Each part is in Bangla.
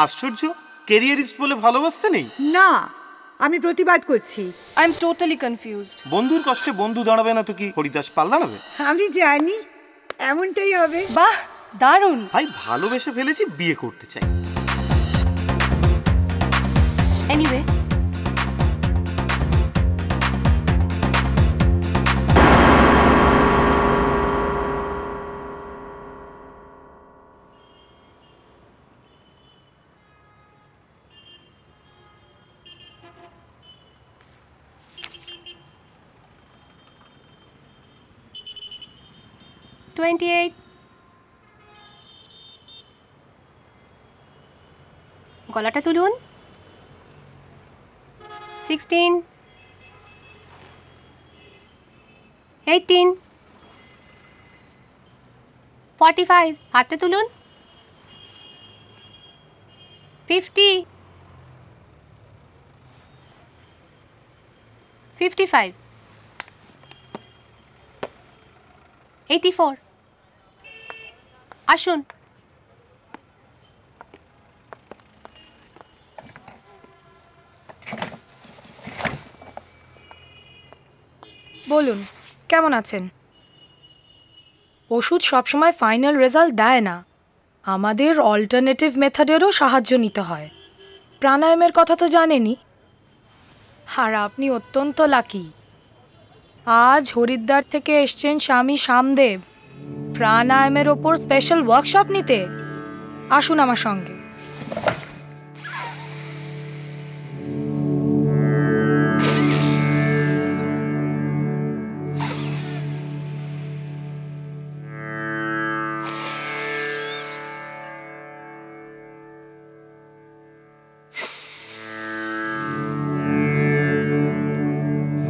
আশ্চর্য, ক্যারিয়ারিস্ট বলে ভালোবাসতে নেই? না, আমি প্রতিবাদ করছি। I am totally confused. বন্ধুর কষ্টে বন্ধু দাঁড়াবে না তো কি হরিদাস পাল দাঁড়াবে? আমি জানি এমনটাই হবে। বাহ, দারুণ। ভাই ভালোবেসে ফেলেছি, বিয়ে করতে চাই। এনিওয়ে, গলাটা তুলুন। 16, 18, 45, হাতে তুলুন। 50, 55, 84, আসুন। বলুন, কেমন আছেন? ওষুধ সবসময় ফাইনাল রেজাল্ট দেয় না, আমাদের অল্টারনেটিভ মেথডেরও সাহায্য নিতে হয়। প্রাণায়ামের কথা তো জানেনই। আর আপনি অত্যন্ত লাকি, আজ হরিদ্বার থেকে এসছেন স্বামী শ্যামদেব প্রাণায়ামের ওপর স্পেশাল ওয়ার্কশপ নিতে। আসুন আমার সঙ্গে।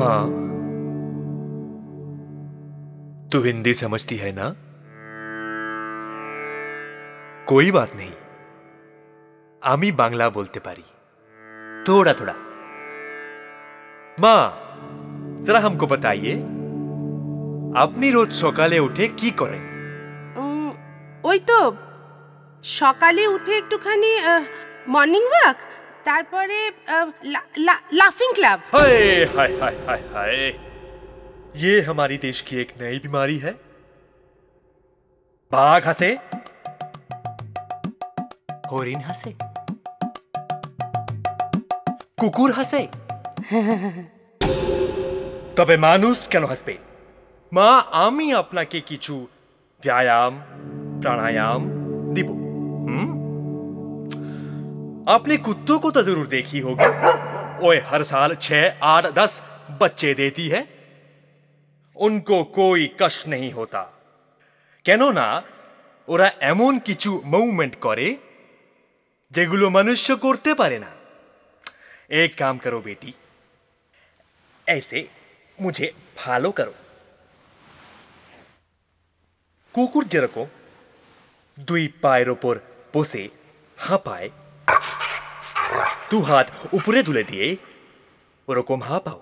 माँ, तू हिंदी समझती है ना? कोई बात नहीं, आमी बांग्ला बोलते पारी, थोड़ा थोड़ा। माँ, जरा हमको बताइए, আপনি রোজ সকালে উঠে কি করেন? ওই তো সকালে উঠে একটুখানি মর্নিং ওয়াক, তারপরে লাফিং ক্লাব। हाय हाय हाय हाय हाय, ये हमारी देश की एक नई बीमारी है। बाघ हंसे, हरिण हंसे, কুকুর হাসে, তবে মানুষ কেন হাসবে? মা, আমি আপনাকে কিছু व्यायाम प्राणायाम দিব। आपने कुत्तों को तो जरूर देखी होगी, ओए हर साल 6, 8, 10 बच्चे देती है, उनको कोई कष्ट नहीं होता। কেন না ওরা এমন কিছু মুভমেন্ট করে যেগুলো মনুষ্য করতে পারে না। एक काम करो बेटी, ऐसे मुझे फॉलो करो। কুকুর যেরকম দুই পায়ের ওপর বসে হাঁপায়, দু হাত উপরে তুলে দিয়ে ওরকম হাঁপাও।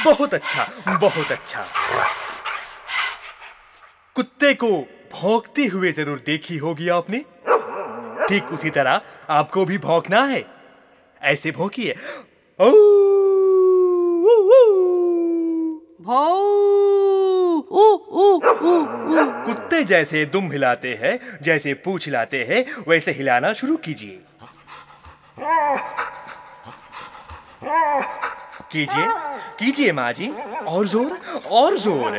बहुत अच्छा, बहुत अच्छा। कुत्ते को भौंकते हुए जरूर देखी होगी आपने, ठीक उसी तरह आपको भी भौंकना है। ऐसे भौंकिए, कुत्ते जैसे दुम हिलाते हैं, जैसे पूंछ हिलाते हैं, वैसे हिलाना शुरू कीजिए। कीजिए कीजिए माँ जी, और जोर और जोर।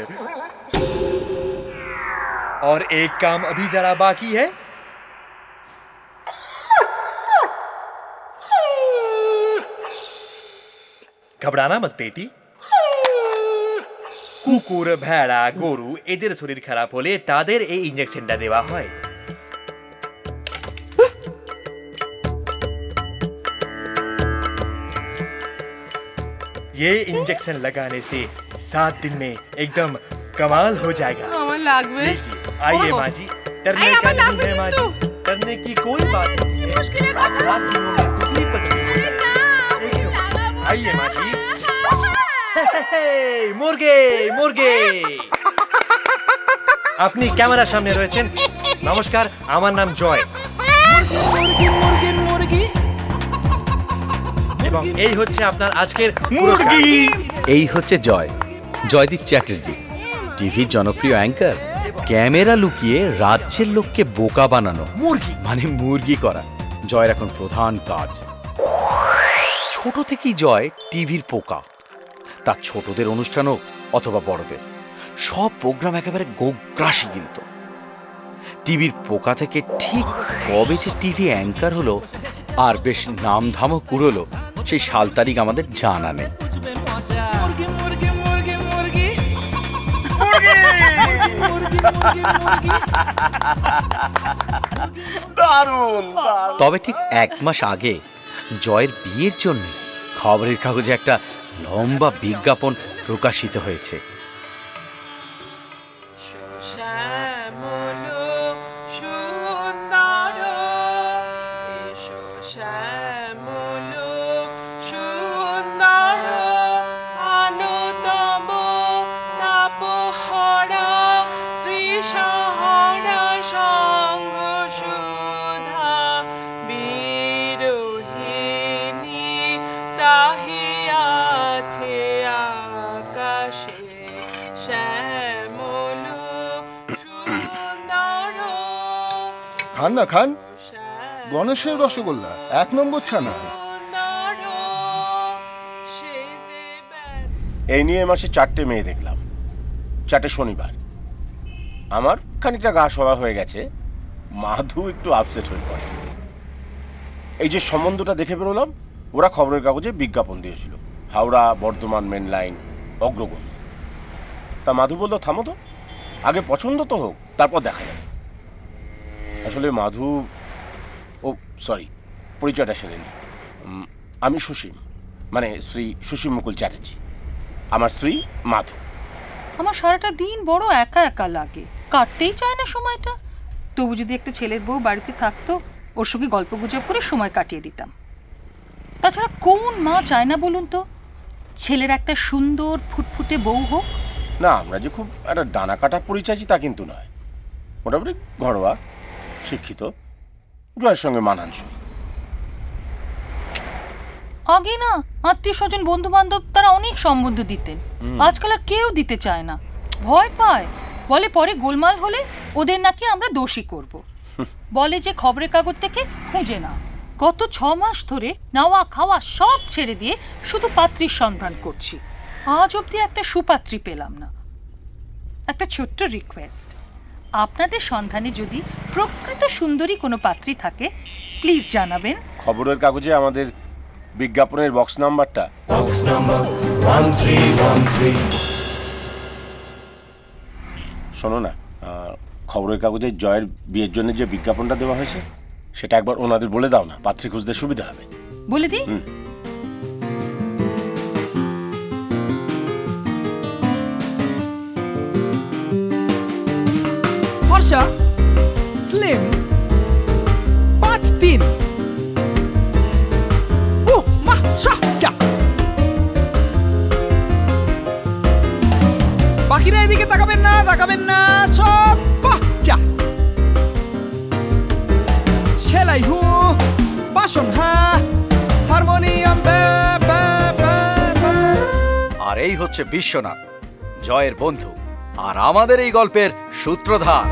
और एक काम अभी जरा बाकी है। घबराना मत बेटी, কুকুর, ভেড়া, গরু এদের শরীর খারাপ হলে তাদের এই ইনজেকশনটা দেওয়া হয়। ये इंजेक्शन लगाने से 7 दिन में एकदम कमाल हो जाएगा। लीजिए, आइए माँ जी, डरने का नहीं है माँ जी, डरने की कोई बात नहीं है। 7 दिनों में दुबली पतली हो जाएगी। आइए माँ जी। मुर्गे मुर्गे আপনি ক্যামেরার সামনে রয়েছেন। নমস্কার, আমার নাম জয় এবং এই হচ্ছে আপনার আজকের পুরস্কার। এই হচ্ছে জয়দীপ চ্যাটার্জি, টিভির জনপ্রিয় অ্যাঙ্কার। ক্যামেরা লুকিয়ে রাজ্যের লোককে বোকা বানানো, মুরগি করা জয়ের এখন প্রধান কাজ। ছোট থেকেই জয় টিভির পোকা। তার ছোটদের অনুষ্ঠান হোক অথবা বড়দের, সব প্রোগ্রাম একেবারে গোগ্রাসী কিন্তু। টিভির পোকা থেকে ঠিক কবে যে টিভি অ্যাঙ্কার হলো আর বেশ নামধামও কুড়োলো, সেই সাল তারিখ আমাদের জানা নেই। তবে ঠিক 1 মাস আগে জয়ের বিয়ের জন্য খবরের কাগজে একটা লম্বা বিজ্ঞাপন প্রকাশিত হয়েছে। খান না খান, গণেশের রসগোল্লা 1 নম্বর ছানা। এই নিয়ে মাসে 4টে মেয়ে দেখলাম, 4টে শনিবার। আমার খানিকটা গা সরা হয়ে গেছে, মাধু একটু আপসেট হয়ে পড়ে। এই যে সম্বন্ধটা দেখে বেরোলাম, ওরা খবরের কাগজে বিজ্ঞাপন দিয়েছিল, হাওড়া বর্ধমান মেন লাইন, অগ্রগণ্য। তা মাধু বলল, থামো তো, আগে পছন্দ তো হোক, তারপর দেখা যাবে। আসলে মাধু, ও সরি, পরিচয়টা সেরে নি। আমি সুসীম, মানে শ্রী সুসীম মুকুল চ্যাটার্জি। আমার স্ত্রী মাধু। আমার সারাটা দিন বড় একা একা লাগে, কাটতেই চায় না সময়টা। তবু যদি একটা ছেলের বউ বাড়িতে থাকতো, ওর সঙ্গে গল্প গুজব করে সময় কাটিয়ে দিতাম। তাছাড়া কোন মা চায় না বলুন তো ছেলের একটা সুন্দর ফুটফুটে বউ হোক? না, আমরা যে খুব একটা ডানা কাটা পরিচয়ছি তা কিন্তু নয়। মোটামুটি ঘরোয়া, শিক্ষিত, জয়ের সঙ্গে মানানসই। আগে না আত্মীয় স্বজন বন্ধু বান্ধব তারা অনেক সম্বন্ধ দিতেন, আজকাল আর কেউ দিতে চায় না, ভয় পায়। বলে পরে গোলমাল হলে ওদের নাকি আমরা দোষী করব। বলে যে খবরের কাগজ দেখে খুঁজে না। গত 6 মাস ধরে নাওয়া খাওয়া সব ছেড়ে দিয়ে শুধু পাত্রীর সন্ধান করছি। আজ অবধি একটা সুপাত্রী পেলাম না। একটা ছোট্ট রিকোয়েস্ট, আপনাদের সন্ধানে যদি প্রকৃত সুন্দরী কোনো পাত্রী থাকে প্লিজ জানাবেন। খবরের কাগজে আমাদের বিজ্ঞাপনের বক্স নাম্বারটা বক্স নাম্বার 1313। শোনো না, খবরের কাগজে জয়ের বিয়ের জন্য যে বিজ্ঞাপনটা দেওয়া হয়েছে সেটা একবার ওনাদের বলে দাও না, পাত্রী খুঁজতে সুবিধা হবে। বলে দিই? বর্ষা, স্লিম, 5-3। ও মা শাহজা। বাকিরা এদিকে তাকাবেন না, সব বাচ্চা। সেলাই হু, বাসন হা, হারমোনিয়াম বে বে বে বে। আর এই হচ্ছে বিশ্বনাথ, জয়ের বন্ধু আর আমাদের এই গল্পের সূত্রধার।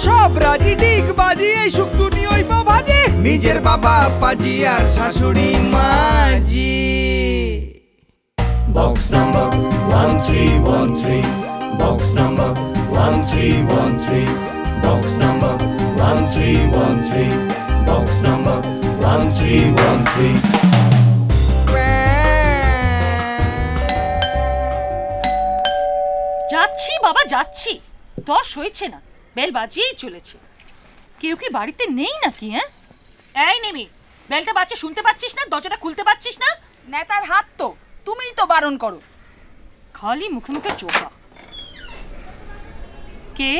সব রাজি ডিগ বাজি, এই সুখ দুনিয়ায় ভাজি, নিজের বাবা পাজি আর শাশুড়ি মাজি। Box number 1313, box number 1313, box number 1313, box number 1313। যাচ্ছি বাবা যাচ্ছি, 10 হয়েছে না, বেল বাজিয়েই চলেছে। কেউ কি বাড়িতে নেই নাকি? হ্যাঁ, এই নেমি, বেলটা বাজছে শুনতে পাচ্ছিস না? দরজাটা খুলতে পারছিস না? নেতার হাত তো, তুমিই তো বারণ করো। খালি মুখে মুখে চোখা। কে?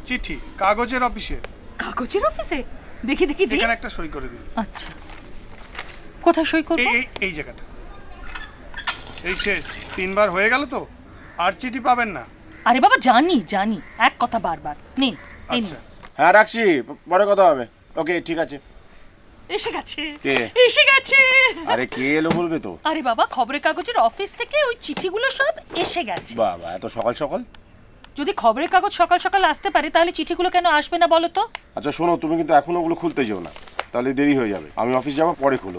চিঠি, কাগজের অফিসে। কাগজের অফিসে? দেখি দেখি দেখি। এখানে একটা সই করে দিন। আচ্ছা, কোথায় সই করব? এই জায়গাটা। এই শেষ, 3 বার হয়ে গেল তো, আর চিঠি পাবেন না। আরে বাবা জানি জানি, এক কথা বারবার। নিন এই নিন। হ্যাঁ রাখছি, পরে কথা হবে। ওকে ঠিক আছে। এসে গেছে কে? এসে গেছে। আরে কে এলো বলবে তো? আরে বাবা খবরের কাগজের অফিস থেকে ওই চিঠিগুলো সব এসে গেছে। বাবা এত সকাল সকাল? যদি খবরের কাগজ সকাল সকাল আসতে পারে তাহলে চিঠিগুলো কেন আসবে না বলো তো? আচ্ছা শোনো, তুমি কিন্তু এখন ওগুলো খুলতে যেও না, তাহলে দেরি হয়ে যাবে। আমি অফিস যাবো, পরে খুলো।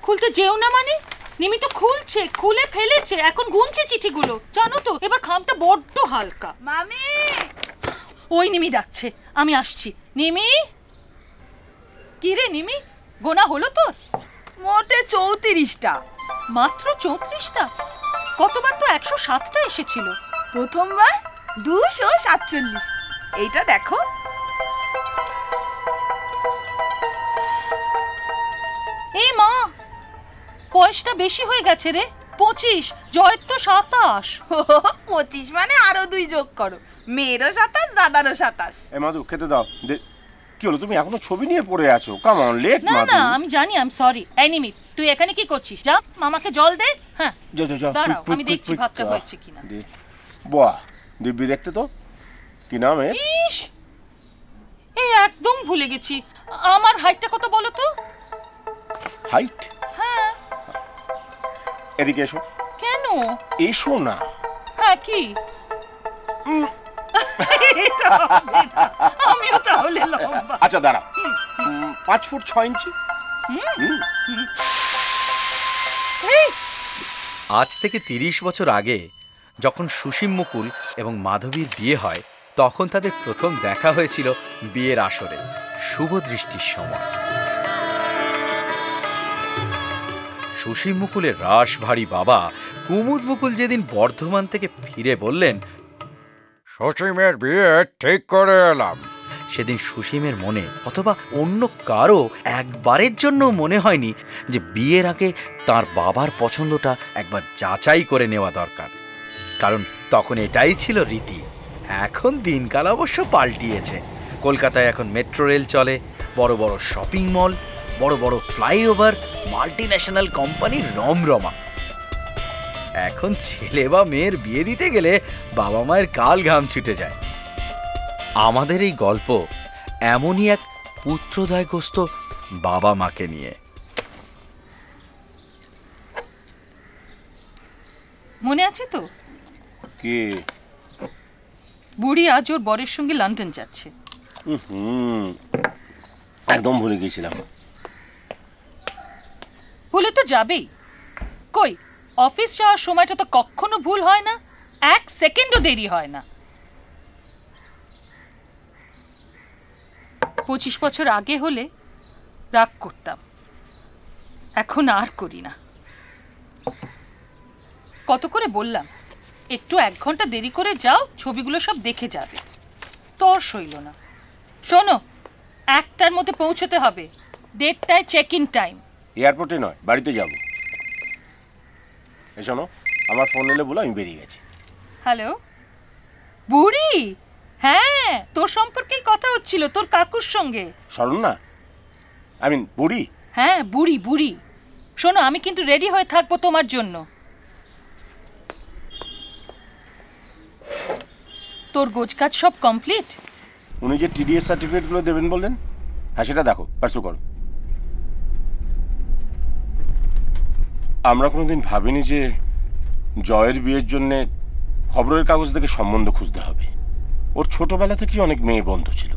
খুলতে যেও না মানে? নিমি তো খুলছে, খুলে ফেলেছে, এখন গুনছে চিঠিগুলো। জানো তো এবার খামটা বড্ড হালকা। মামি, ওই নিমি ডাকছে, আমি আসছি। নিমি, কি রে নিমি, গোনা হলো তোর? মোটে 34টা। মাত্র 34টা? কতবার তো 107টা এসেছিল। প্রথমবার 247। এইটা দেখো। এই মা, বয়সটা বেশি হয়ে গেছে রে। 25, জয়ের তো 27। 25 মানে আরো 2 যোগ করো। মেয়েরও 27, দাদারও 27। এ মাধু খেতে দাও। কি হলো, তুমি এখনো ছবি নিয়ে পড়ে আছো? কাম অন, লেট না মাধু। না আমি জানি, আই এম সরি। এই নিমি, তুই এখানে কি করছিস? যা মামাকে জল দে। হ্যাঁ দাঁড়াও, আমি দেখছি ভাতটা হয়েছে কিনা। বাহ, দিব্যি দেখতে তো। কি নাম এর? ইস, এই একদম ভুলে গেছি। আমার হাইটটা কত বলো তো? হাইট? হ্যাঁ। এদিকে এসো। কেন? এসো না। হ্যাঁ কি? আমিও তাহলে লম্বা। আচ্ছা দাঁড়াও, 5 ফুট 6 ইঞ্চি। আজ থেকে 30 বছর আগে যখন সুসীম মুকুল এবং মাধবীর বিয়ে হয়, তখন তাদের প্রথম দেখা হয়েছিল বিয়ের আসরে, শুভ দৃষ্টির সময়। সুসীম মুকুলের রাশ ভারী বাবা কুমুদ মুকুল যেদিন বর্ধমান থেকে ফিরে বললেন, সুসীমের বিয়ে ঠিক করে এলাম, সেদিন সুসীমের মনে অথবা অন্য কারো একবারের জন্য মনে হয়নি যে বিয়ের আগে তার বাবার পছন্দটা একবার যাচাই করে নেওয়া দরকার, কারণ তখন এটাই ছিল রীতি। এখন দিনকাল অবশ্য পাল্টিয়েছে। কলকাতায় এখন মেট্রো রেল চলে, বড় বড় শপিং মল, বড় বড় ফ্লাইওভার, মাল্টি ন্যাশনাল কোম্পানির রমরমা। এখন ছেলে বা মেয়ের বিয়ে দিতে গেলে বাবা মায়ের কাল ঘাম ছুটে যায়। আমাদের এই গল্প এমনই এক পুত্রদায়গ্রস্ত বাবা মাকে নিয়ে। মনে আছে তো? কে? বুড়ি আজ ওর বরের সঙ্গে লন্ডন যাচ্ছে। একদম ভুলে গেছিলাম। ভুলে তো যাবেই। কই, অফিস যাওয়ার সময়টা তো কখনো ভুল হয় না, 1 সেকেন্ডও দেরি হয় না। 25 বছর আগে হলে রাগ করতাম, এখন আর করি না। কত করে বললাম একটু 1 ঘন্টা দেরি করে যাও, ছবিগুলো সব দেখে যাবে, তোর সইল না। শোনো, 1টার মধ্যে পৌঁছতে হবে, 1:30টায় চেক ইন টাইম। এয়ারপোর্টে নয়, বাড়িতে যাব। এই শোনো, আমার ফোন এলে বলো আমি বেরিয়ে গেছি। হ্যালো বুড়ি, হ্যাঁ তোর সম্পর্কেই কথা হচ্ছিল, তোর কাকুর সঙ্গে। শরণ না, আই মিন বুড়ি। হ্যাঁ বুড়ি বুড়ি। শোনো, আমি কিন্তু রেডি হয়ে থাকবো তোমার জন্য। তোর গোছকাজ সব কমপ্লিট? উনি যে টিডিএস সার্টিফিকেটগুলো দেবেন বললেন, হ্যাঁ সেটা দেখো, পার্সু করো। আমরা কোনোদিন ভাবিনি যে জয়ের বিয়ের জন্যে খবরের কাগজ থেকে সম্বন্ধ খুঁজতে হবে। ওর ছোটবেলা থেকেই অনেক মেয়ে বন্ধু ছিল।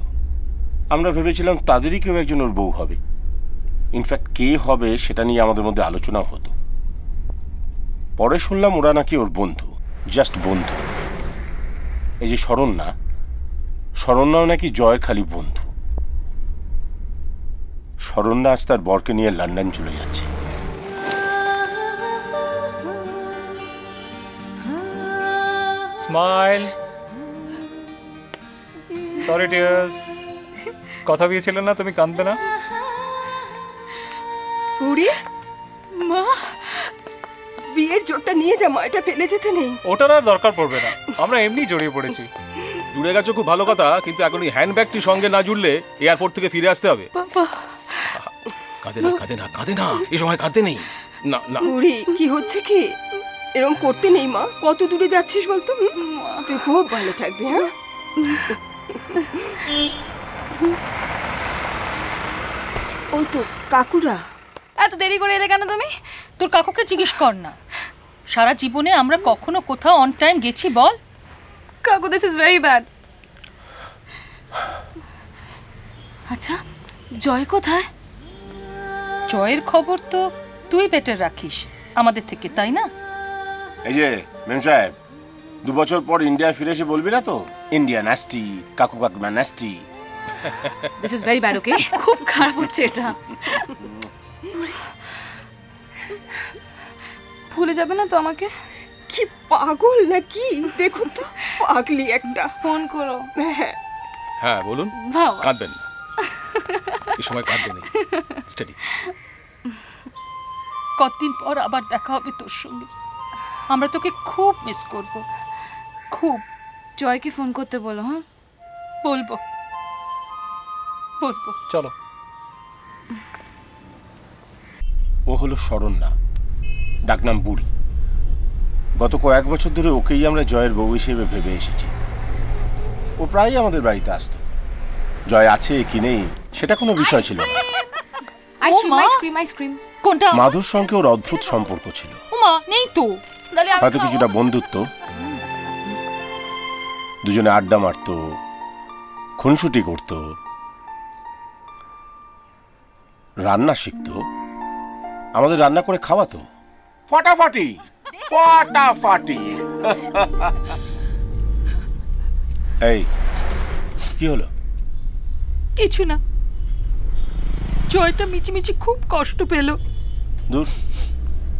আমরা ভেবেছিলাম তাদেরই কেউ একজন ওর বউ হবে। ইনফ্যাক্ট কে হবে সেটা নিয়ে আমাদের মধ্যে আলোচনাও হতো। পরে শুনলাম ওরা নাকি ওর বন্ধু, জাস্ট বন্ধু। এই যে শরণ্যা, শরণ্যাও নাকি জয়ের খালি বন্ধু। শরণ্যা আজ তার বরকে নিয়ে লন্ডন চলে যাচ্ছে। স্মাইল। Sorry tears. কথা দিয়েছিলে না তুমি কাঁদবে না? বুড়ি মা, বিয়ের জোরটা নিয়ে যা, মাটা ফেলে যেতে নেই। ওটার আর দরকার পড়বে না, আমরা এমনি জড়িয়ে পড়েছি। জুড়ে গেছো খুব ভালো কথা, কিন্তু এখন এই হ্যান্ডব্যাগটি সঙ্গে না জুড়লে এয়ারপোর্ট থেকে ফিরে আসতে হবে। কাঁদে না কাঁদে না কাঁদে না, এই সময় কাঁদতে নেই। না না বুড়ি, কি হচ্ছে কি? এরকম করতে নেই মা। কত দূরে যাচ্ছিস বলতো? তুই খুব ভালো থাকবি। হ্যাঁ, ও তো কাকুরা। এত দেরি করে এলে কেন তুমি? তোর কাকুকে জিজ্ঞেস কর না। সারা জীবনে আমরা কখনো কোথাও অন টাইম গেছি বল? কাকু, দিস ইজ ভেরি ব্যাড। আচ্ছা, জয় কোথায়? জয়ের খবর তো তুই বেটার রাখিস আমাদের থেকে, তাই না? এই যে মেম সাহেব, 2 বছর পর ইন্ডিয়া ফিরে এসে বলবি না তো ইন্ডিয়া নাস্টি, কাকু কাকিমা nasty. This is very bad. Okay, খুব খারাপ হচ্ছে এটা। ভুলে যাবে না তো আমাকে? কি পাগল নাকি? দেখো তো, পাগলি একটা। ফোন করো। হ্যাঁ বলুন। বাবা। কাঁদবেন না, এই সময় কাঁদবেন না। স্টেডি। কতদিন পর আবার দেখা হবে তোর সঙ্গে। আমরা তোকে খুব মিস করব, খুব। জয়কে ফোন করতে বলো। হ্যাঁ, বলবো বলবো। চলো। ও হলো শরণ্যা, ডাকনাম বুড়ি। গত কয়েক বছর ধরে ওকেই আমরা জয়ের বউ হিসেবে ভেবে এসেছি। ও প্রায় আমাদের বাড়িতে আসতো। জয় আছে কি নেই সেটা কোনো বিষয় ছিল না। Ice cream ice cream ice cream. কোনটা? মাধুর সঙ্গে ওর অদ্ভুত সম্পর্ক ছিল। ওমা, নেই তো। হয়তো কিছুটা বন্ধুত্ব। দুজনে আড্ডা মারতো, খুনসুটি করতো, রান্না শিখতো, আমাদের রান্না করে খাওয়াতো। ফাটাফাটি ফাটাফাটি। এই কি হলো? কিছু না। জয়টা মিচিমিচি খুব কষ্ট পেল। দূর,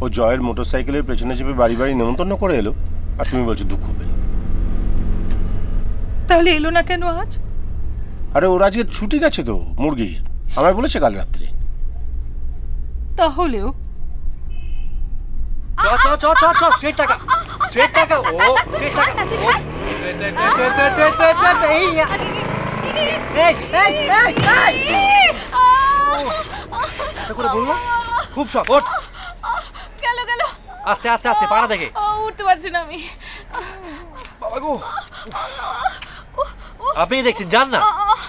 ও জয়ের মোটরসাইকেলের পেছনে চেপে বাড়ি বাড়ি নেমন্তন্ন করে এলো, আর তুমি বলছো দুঃখ পেল। তাহলে এলো না কেন আজ? আরে ওর আজকে ছুটি গেছে তো মুরগির, আমায় বলেছে কাল রাত্রে। তাহলেও খুব শখ। ওঠ, গেল গেল। আস্তে আস্তে আস্তে, পাড়া দেখে। উঠতে পারছি না আমি। বাবা গো, আপনি দেখছেন, যান না।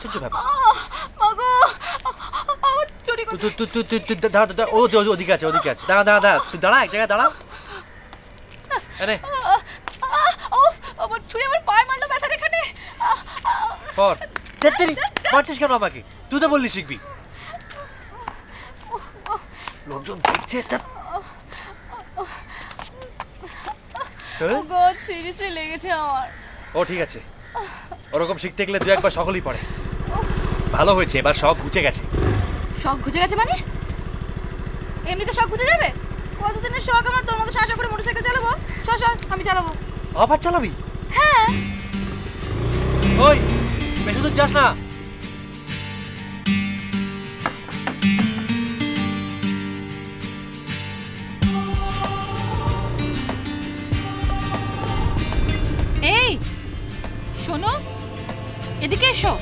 ছোট ব্যাপার। মাগো, আমার চুরি করতে। ওদিকে আছে, ওদিকে আছে। দাঁড়া দাঁড়া দাঁড়া, তুই দাঁড়া, এক জায়গায় দাঁড়া। আমার চুরি আমার পায়ে মারলো, ব্যথা এখানে। মারছিস কেন আমাকে? তুই তো বললি শিখবি। লোকজন দেখছে। গড, সিরিয়াসলি লেগেছে আমার। ও ঠিক আছে, ওরকম শিখতে গেলে 2-1 সকলই পড়ে। ভালো হয়েছে, এবার শখ ঘুচে গেছে। শখ ঘুচে গেছে মানে? এমনিতে শখ ঘুচে যাবে? কতদিনের শখ আমার তোর মতো সাহস করে মোটরসাইকেল চালাবো। সর সর, আমি চালাবো। আবার চালাবি? হ্যাঁ। ওই বেশি দূর যাস না। এই শোনো, এদিকে এসো।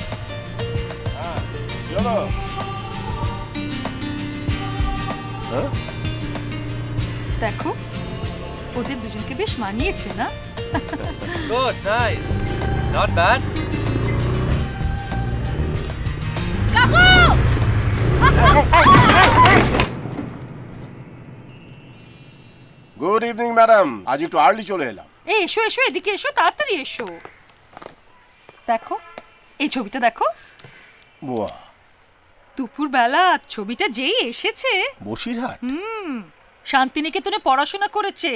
দেখো, ওদের দুজনকে বেশ মানিয়েছে না? Good, nice, not bad. কাকু! গুড ইভিনিং ম্যাডাম, আজ একটু আর্লি চলে এলাম। এই এসো এসো, এদিকে এসো, তাড়াতাড়ি এসো। দেখো, এই ছবিটা দেখো। বাহ, দুপুর বেলা ছবিটা যেই এসেছে। বসিরহাট? শান্তিনিকেতনে পড়াশোনা করেছে,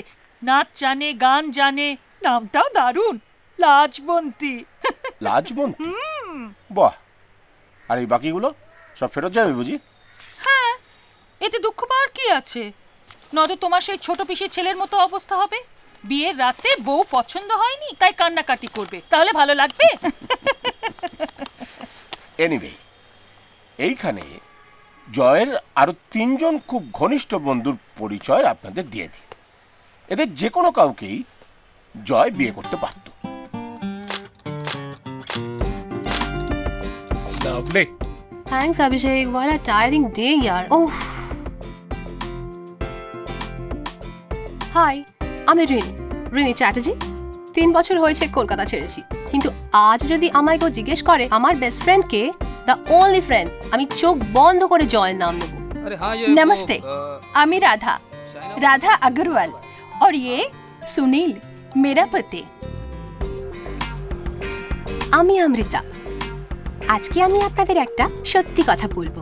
নাচ জানে, গান জানে, নামটাও দারুণ, লাজবন্তী। লাজবন্তী? বাহ। আর এই বাকিগুলো সব ফেরত যাবে বুঝি? হ্যাঁ, এতে দুঃখ পাওয়ার কি আছে? নয়তো তোমার সেই ছোট পিসির ছেলের মতো অবস্থা হবে। বিয়ের রাতে বউ পছন্দ হয়নি তাই কান্নাকাটি করবে, তাহলে ভালো লাগবে? এনিওয়ে, এইখানে জয়ের আরো 3 জন খুব ঘনিষ্ঠ বন্ধুর পরিচয় আপনাদের দিয়ে দিই। এদের যে কোনো কাউকেই জয় বিয়ে করতে পারত। Lovely. Thanks, Abhishek. What a tiring day, yaar. Oh. Hi, আমি রিনি চ্যাটার্জি। 3 বছর হয়েছে কলকাতা ছেড়েছি, কিন্তু আজ যদি আমায় কেউ জিজ্ঞেস করে আমার best friend K, the only friend, আমি চোখ বন্ধ করে জয়ের নাম নেব। नमस्ते, আমি राधा राधा अग्रवाल और ये सुनील मेरा पति। আমি অমৃতা। আজকে আমি আপনাদের একটা সত্যি কথা বলবো।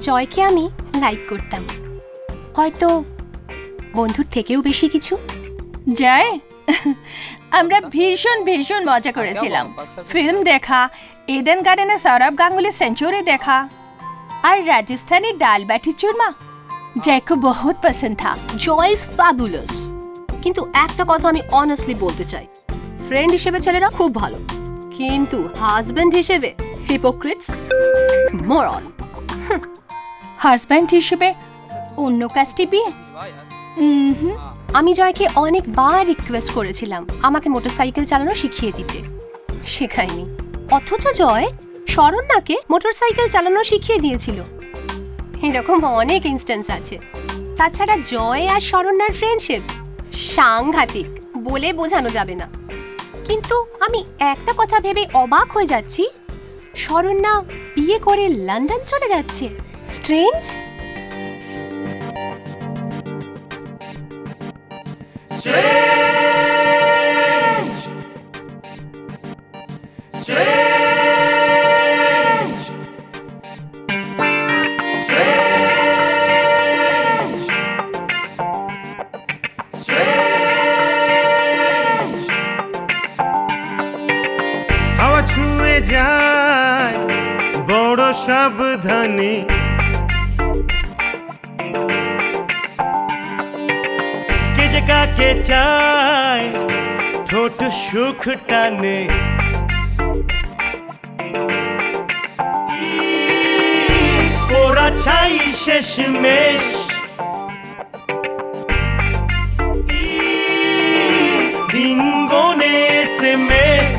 জয়কে আমি লাইক করতাম, হয়তো বন্ধুর থেকেও বেশি কিছু। জয়, আমরা ভীষণ ভীষণ মজা করেছিলাম। ফিল্ম দেখা, এডেন গার্ডেনে সৌরভ গাঙ্গুলি সেঞ্চুরি দেখা, और राजस्थानी दाल बाटी चूरमा जय को बहुत पसंद था। জয় ইজ ফ্যাবুলাস, কিন্তু একটা কথা আমি অনেস্টলি বলতে চাই, ফ্রেন্ড হিসেবে ছেলেরা খুব ভালো, কিন্তু হাজবেন্ড হিসেবে হিপোক্রিটস, মরন। হাজব্যান্ড হিসেবে অন্য কাজটি বিয়ে। আমি জয়কে অনেকবার রিকোয়েস্ট করেছিলাম আমাকে মোটরসাইকেল চালানো শিখিয়ে দিতে, শেখায়নি। অথচ জয় শরণ্যাকে মোটরসাইকেল চালানো শিখিয়ে দিয়েছিল। এরকম অনেক ইনস্ট্যান্স আছে। তাছাড়া জয় আর শরণ্যার ফ্রেন্ডশিপ সাংঘাতিক, বলে বোঝানো যাবে না। কিন্তু আমি একটা কথা ভেবে অবাক হয়ে যাচ্ছি, শরণ্যা বিয়ে করে লন্ডন চলে যাচ্ছে। স্ট্রেঞ্জ। হাওয়া ছুঁয়ে যায় বড় সাবধানে, কে যে কাকে চায় ঠোঁট সুখ টানে, ওরা ছাই শেষমেশ দিন গোনে এসএমএস,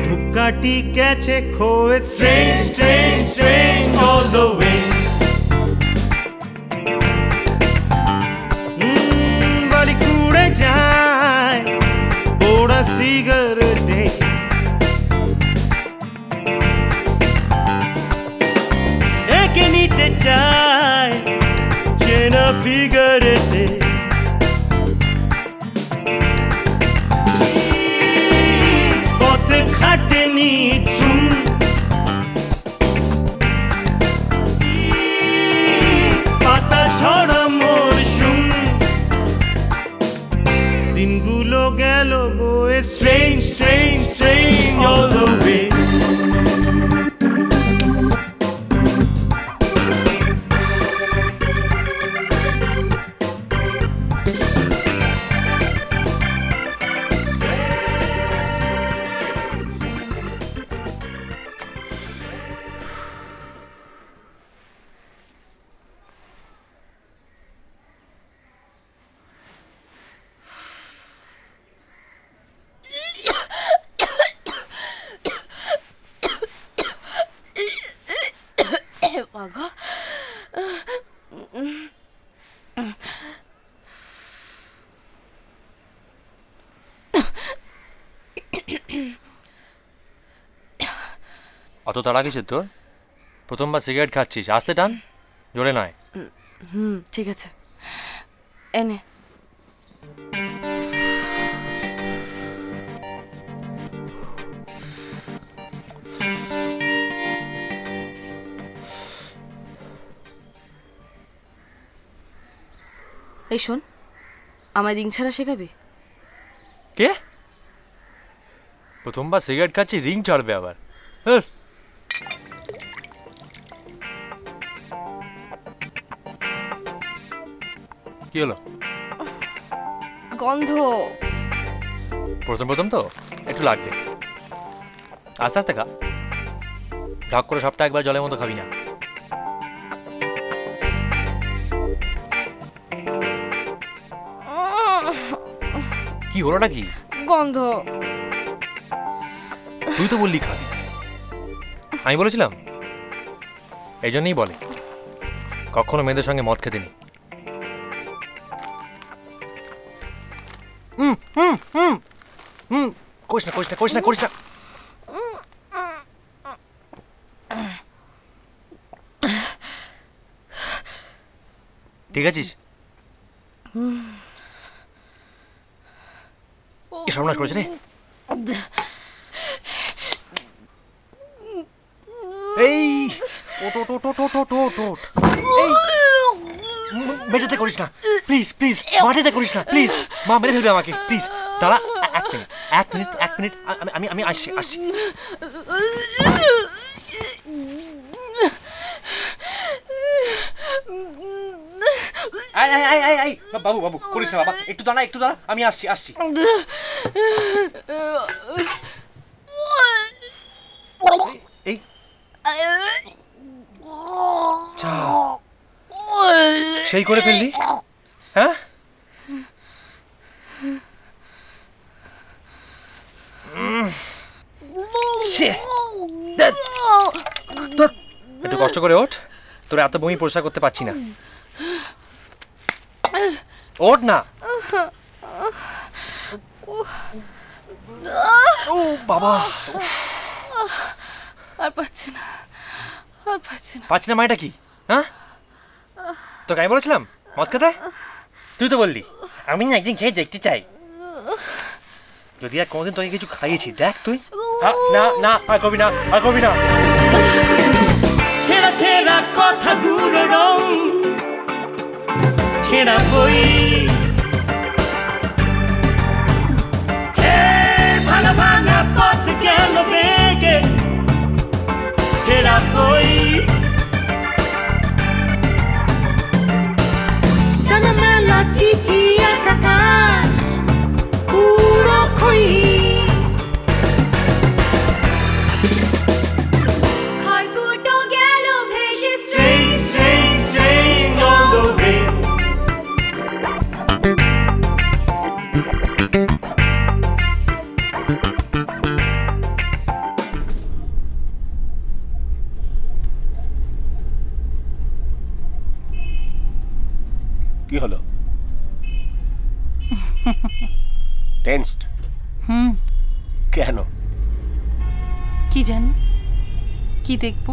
ধূপকাঠি গেছে খোয়ে, strange strange strange all the way। বালি কুড়ে যায় ওরা সিগারেটে, একে নিতে চায় চেনা ফিগারেটে, পথে খাটেনি চুন, পাতা ঝরা মরশুম, দিনগুলো গেল বয়ে, strange strange strange all the way। অত তাড়া কিসের তোর? প্রথমবার সিগারেট খাচ্ছিস, আস্তে টান, জোরে নয়। ঠিক আছে, এনে। এই শোন, আমার রিং ছাড়া শেখাবে? কে? প্রথমবার সিগারেট খাচ্ছি, রিং ছাড়বে আবার? কি হলো? গন্ধ। প্রথম প্রথম তো একটু লাগবে, আস্তে আস্তে খা। ঢক করে সবটা একবার জলের মতো খাবি না। কি হলোটা কি? গন্ধ। তুই তো বললি খাবি, আমি বলেছিলাম? এই জন্যই বলে কখনো মেয়েদের সঙ্গে মদ খেতে নেই। করিস না করিস না। ঠিক আছিস? সর্বনাশ করেছে রে। এই ওট ওট ওট ওট ওট ওট ওট। এই মেঝেতে করিস না প্লিজ প্লিজ, মাটিতে করিস না প্লিজ, মা মেরে ফেলবে আমাকে প্লিজ। দাঁড়া এক মিনিট আমি আসছি। বাবু করিস না বাবা, একটু দাঁড়া আমি আসছি। এই সেই করে ফেললি? হ্যাঁ একটু কষ্ট করে ওঠ, তোর এত বমি পরিষ্কার করতে পারছি না। ওঠ না। ও বাবা, আর পাচ্ছি না। পাচ্ছি না মায়েটা কি? হ্যাঁ তোকে আমি বলেছিলাম মদ খেতে? তুই তো বললি আমি না একদিন খেয়ে দেখতে চাই। যদি আর কোনোদিন তোকে কিছু খাইয়েছি দেখ তুই। না আর করবি না। ছেঁড়া ছেঁড়া কথা গুলো রং, ছেঁড়া বই ভাঙা ভাঙা পথ গেল বেগে, ছেঁড়া বই টানা মেলা চিঠি এক আকাশ পুরো খই। কি হলো? টেন্সড? কেন? কি জানি, কি দেখবো?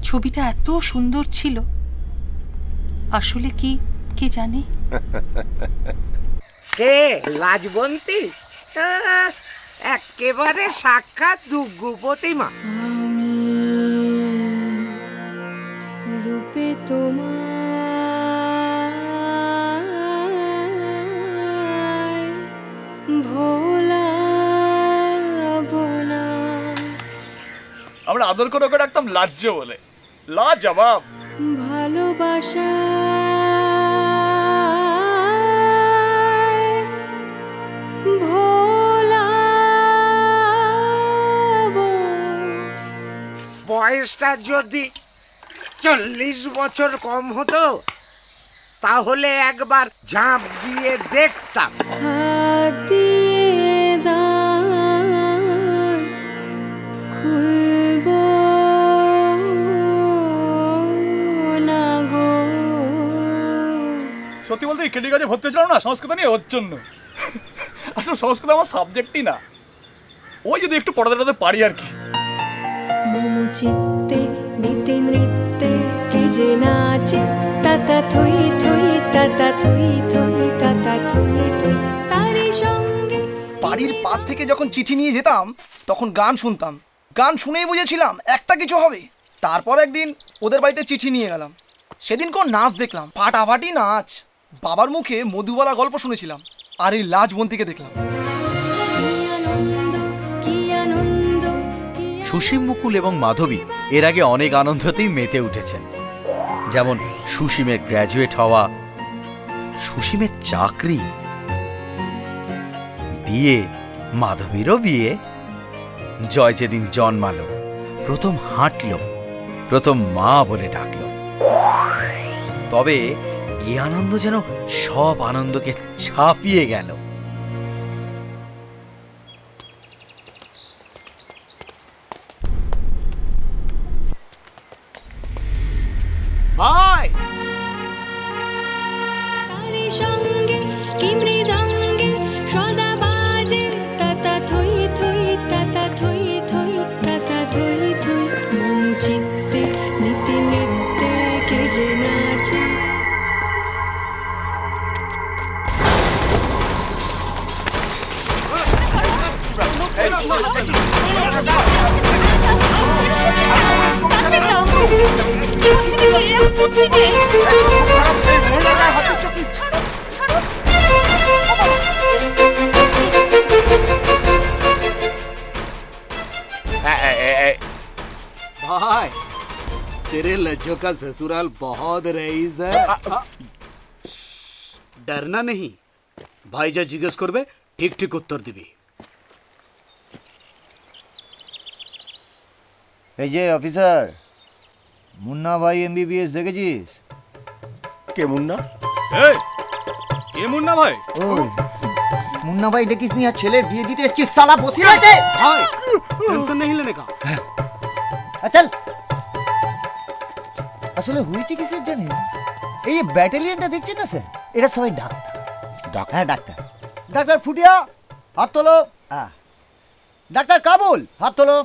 ছবিটা এত সুন্দর ছিল, আসলে কি কে জানে। কে লাজবন্তী? একেবারে সাক্ষাৎ দুগ্গু প্রতিমা। রূপে তোমার আমরা আদর করে ওকে ডাকতাম লাজ্জ বলে। লাজবাব ভালোবাসা বয়সটা যদি 40 বছর কম হতো তাহলে একবার ঝাঁপ দিয়ে দেখতাম। সত্যি বলতে কেডি কাজে ভর্তি হয়েছিল না সংস্কৃত নিয়ে, ওর জন্য। আসলে সংস্কৃত আমার সাবজেক্টই না, ওই যদি একটু পড়াতে পারি আর কি। চিত্তে নিতে নৃত্যে কে যে নাচে তাতা থই থই তাতা থই থই তাতা থই থই তারি সঙ্গে। বাড়ির পাশ থেকে যখন চিঠি নিয়ে যেতাম তখন গান শুনতাম, গান শুনেই বুঝেছিলাম একটা কিছু হবে। তারপর একদিন ওদের বাড়িতে চিঠি নিয়ে গেলাম, সেদিন কোন নাচ দেখলাম, ফাটাফাটি নাচ। বাবার মুখে মধুবালা গল্প শুনেছিলাম, আর এই লাজবন্তীকে দেখলাম। সুসীম, মুকুল এবং মাধবী এর আগে অনেক আনন্দতেই মেতে উঠেছেন, যেমন সুসীমের গ্র্যাজুয়েট হওয়া, সুসীমের চাকরি, বিয়ে, মাধবীরও বিয়ে, জয় যেদিন জন্মালো, প্রথম হাঁটলো, প্রথম মা বলে ডাকলো। তবে এই আনন্দ যেন সব আনন্দকে ছাপিয়ে গেল। ভাই তারি সঙ্গে কি মৃদঙ্গে সদা বাজে তাতা থই भाई तेरे लज्जों का ससुराल बहुत रईस है। डरना नहीं, भाई जा जिज्ञेस करबे ठीक ठीक उत्तर दिबी। এই যে অফিসার, মুন্না ভাই এমবিবিএস দেখেছিস? কে মুন্না? এই কে মুন্না ভাই? ওই মুন্না ভাই দেখিস নি, আর ছেলের বিয়ে দিতে এসেছিস সালা বসিরাটে। ভাই টেনশন नहीं लेने का। চল। আসলে হয়েছে কিসের জানেন? এই ব্যাটালিয়নটা দেখছেন না স্যার, এরা সবাই ডাক্তার। হ্যাঁ ডাক্তার। ডাক্তার ফুটিয়া হাত তোলো। ডাক্তার কাবুল হাত তোলো।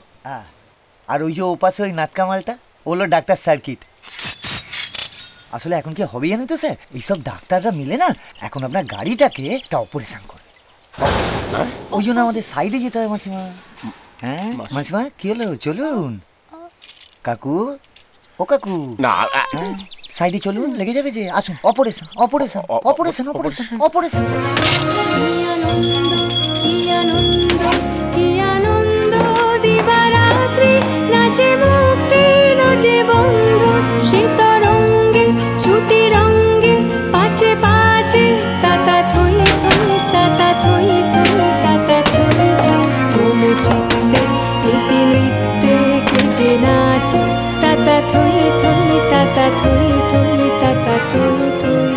আর ওই যে ওপাশে ওই নাটকামালটা ওগুলো ডাক্তার সার্কিট। আসলে এখন কি হবে জানেন তো স্যার, এইসব ডাক্তাররা মিলে না এখন আপনার গাড়িটাকে একটা অপারেশন করে। ওই জন্য আমাদের সাইডে যেতে হয় মাসিমা। হ্যাঁ মাসিমা কি হলো, চলুন। কাকু ও কাকু না সাইডে চলুন, লেগে যাবে যে। আসুন, operation operation operation operation operation. কি আনন্দ দিবারাত্রি, নাচে মুক্তি নাচে বন্ধ, শীতরঙ্গে ছুটি রঙ্গে পাছে পাছে তাতা থই থই তাতা থই থই তাতা থই থই। মম চিত্তে নীতি নৃত্যে কে যে নাচে তাতা থই থই তাতা থই থই তাতা থই থই।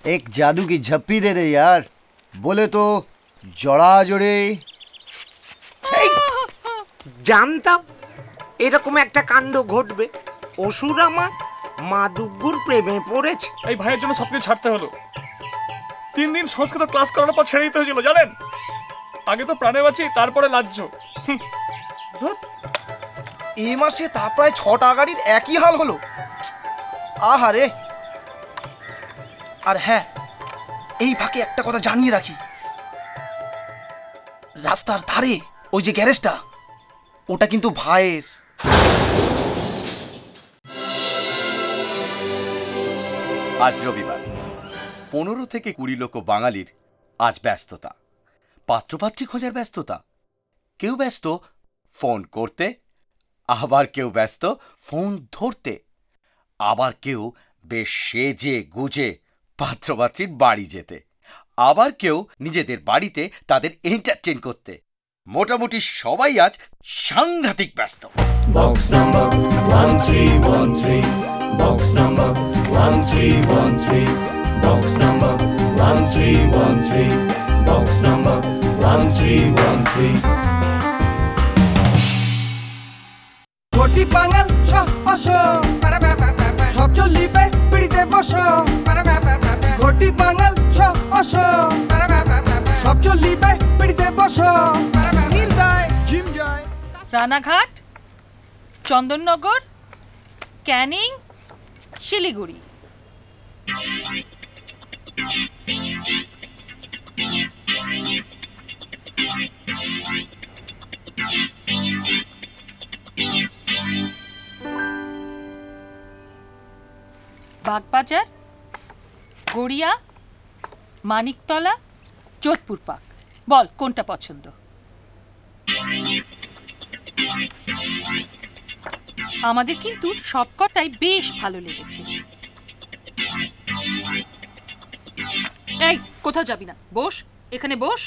एक जादू की झप्पी दे दे यार, बोले तो জড়া জড়ে। জানতাম এরকম একটা কাণ্ড ঘটবে। অসুর আমার মা দুগ্গুর প্রেমে পড়েছে। এই ভাইয়ের জন্য সবকিছু ছাড়তে হলো। 3 দিন সংস্কৃত ক্লাস করানোর পর ছেড়ে দিতে হয়েছিল জানেন। আগে তো প্রাণে বাঁচি, তারপরে লাজ্জ। এই মাসে তা প্রায় 6টা গাড়ির একই হাল হলো। আহারে। আর হ্যাঁ, এই ফাঁকে একটা কথা জানিয়ে রাখি, রাস্তার ধারে ওই যে গ্যারেজটা, ওটা কিন্তু ভাইয়ের। আজ রবিবার, 15 থেকে 20 লক্ষ বাঙালির আজ ব্যস্ততা, পাত্রপাত্রী খোঁজার ব্যস্ততা। কেউ ব্যস্ত ফোন করতে, আবার কেউ ব্যস্ত ফোন ধরতে, আবার কেউ বেশ সেজে গুজে পাত্রপাত্রীর বাড়ি যেতে, আবার কেউ নিজেদের বাড়িতে তাদের এন্টারটেইন করতে। মোটামুটি সবাই আজ সাংঘাতিক ব্যস্ত। Box number 1313. Box number 1313. Box number 1313. Box number 1313. ঘটি বাঙাল সহস সব চলিবে পিড়িতে বস। ঘটি বাঙাল সহস সব চলিবে পিড়িতে বস। নির্দয় ঝিমজয়। রানাঘাট, চন্দননগর, ক্যানিং, শিলিগুড়ি। বাগবাজার, গড়িয়া, মানিকতলা, যোধপুর পার্ক। বল কোনটা পছন্দ? আমাদের কিন্তু সবকটাই বেশ ভালো লেগেছে। এই কোথাও যাবি না, বস এখানে বস।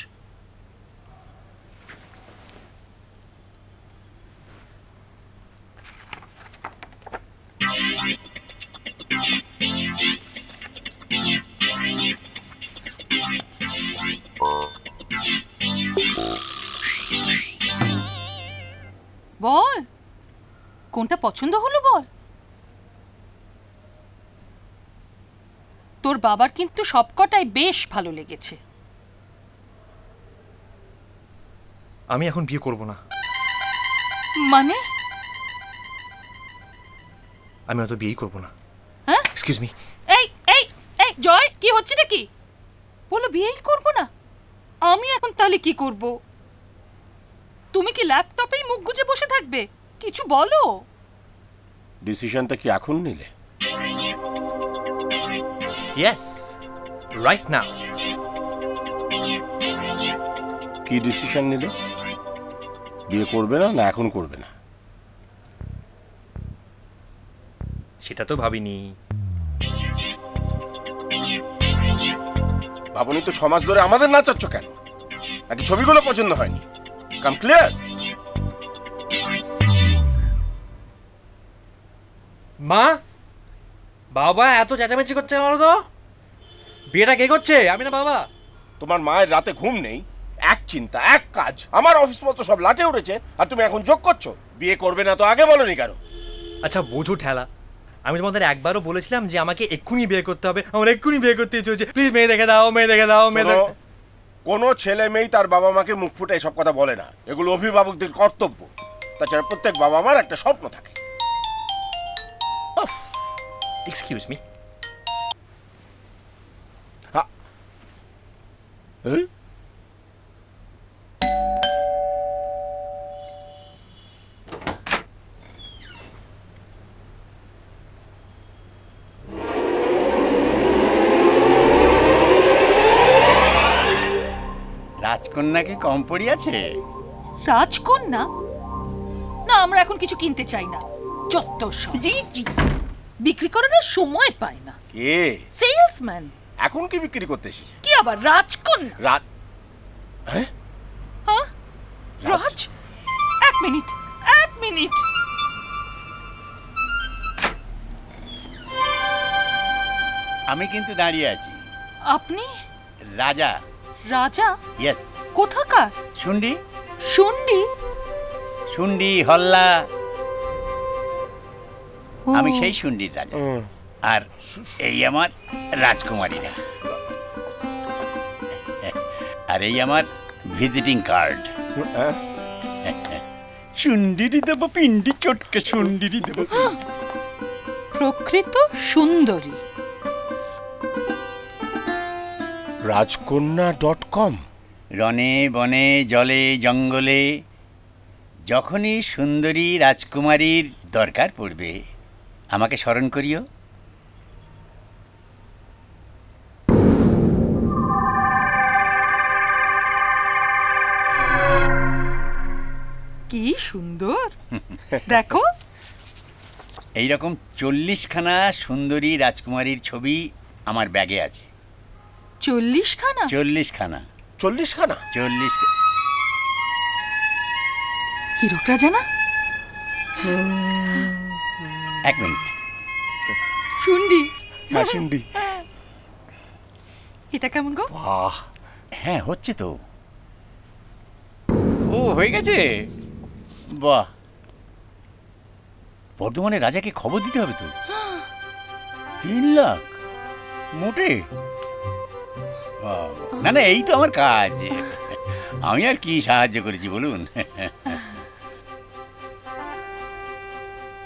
বল কোনটা পছন্দ হলো বল। তোর বাবার কিন্তু সবকটাই বেশ ভালো লেগেছে। আমি এখন বিয়ে করব না। মানে? আমি অত বিয়েই করব না। হ্যাঁ? Excuse me. এই এই এই জয় কি হচ্ছে নাকি? বলো বিয়েই করবো না। আমি এখন তাহলে কি করব? তুমি কি ল্যাপটপেই মুখ গুজে বসে থাকবে? কিছু বলো। ডিসিশনটা কি এখন নিলে? Yes, right now. কি ডিসিশন নিলে? বিয়ে করবে না, না এখন করবে না? সেটা তো ভাবিনি। ভাবনি তো 6 মাস ধরে আমাদের নাচাচ্ছ কেন? নাকি ছবিগুলো পছন্দ হয়নি? কাম ক্লিয়ার। মা, বাবা এত চেঁচামেচি করছে বলো তো? বিয়েটা কে করছে? আমি না বাবা? তোমার মায়ের রাতে ঘুম নেই, এক চিন্তা এক কাজ। আমার অফিস পত্র সব লাটে উঠেছে আর তুমি এখন যোগ করছো বিয়ে করবে না। তো আগে বলনি কেন? আচ্ছা বোঝো ঠেলা, আমি তোমাদের একবারও বলেছিলাম যে আমাকে এক্ষুনি বিয়ে করতে হবে, আমার এক্ষুনি বিয়ে করতে ইচ্ছে হচ্ছে, প্লিজ মেয়ে দেখে দাও, মেয়ে দেখে দাও, মেয়ে দেখে। কোনো ছেলে মেয়ে তার বাবা মাকে মুখ ফুটে এসব কথা বলে না, এগুলো অভিভাবকদের কর্তব্য। তাছাড়া প্রত্যেক বাবা মার একটা স্বপ্ন থাকে। Excuse me. রাজকন্যাকে কম পড়িয়াছে? রাজকন্যা না, আমরা এখন কিছু কিনতে চাই না। যত বিক্রি করার সময় পায় না। কে? সেলসম্যান। এখন কি বিক্রি করতে এসেছে? কি আবার রাজকন্যা? রাত? হ্যাঁ রাজ, এক মিনিট। আমি কিন্তু দাঁড়িয়ে আছি। আপনি? রাজা। রাজা? ইয়েস। কোথাকার? শুন্ডি। শুন্ডি? শুন্ডি হল্লা, আমি সেই শুন্ডির রাজা। আর এই আমার রাজকুমারীরা, আর এই আমার ভিজিটিং কার্ড। শুন্ডিরি দেব পিন্ডি চটকে, শুন্ডিরি দেব। প্রকৃত সুন্দরী। রাজকন্যা.com। রনে বনে জলে জঙ্গলে যখনই সুন্দরী রাজকুমারীর দরকার পড়বে আমাকে স্মরণ করিও। কি সুন্দর দেখো। এইরকম 40খানা সুন্দরী রাজকুমারীর ছবি আমার ব্যাগে আছে। 40খানা? 40খানা। 40খানা? 40। হীরক রাজা না? এক মিনিট। শুন্ডি। হ্যাঁ শুন্ডি। এটা কেমন গো? বাহ, হ্যাঁ হচ্ছে তো। ও হয়ে গেছে। বাহ, বর্ধমানের রাজাকে খবর দিতে হবে তো। 3 লাখ মোটে? না না, এই তো আমার কাজ। আমি আর কি সাহায্য করেছি বলুন।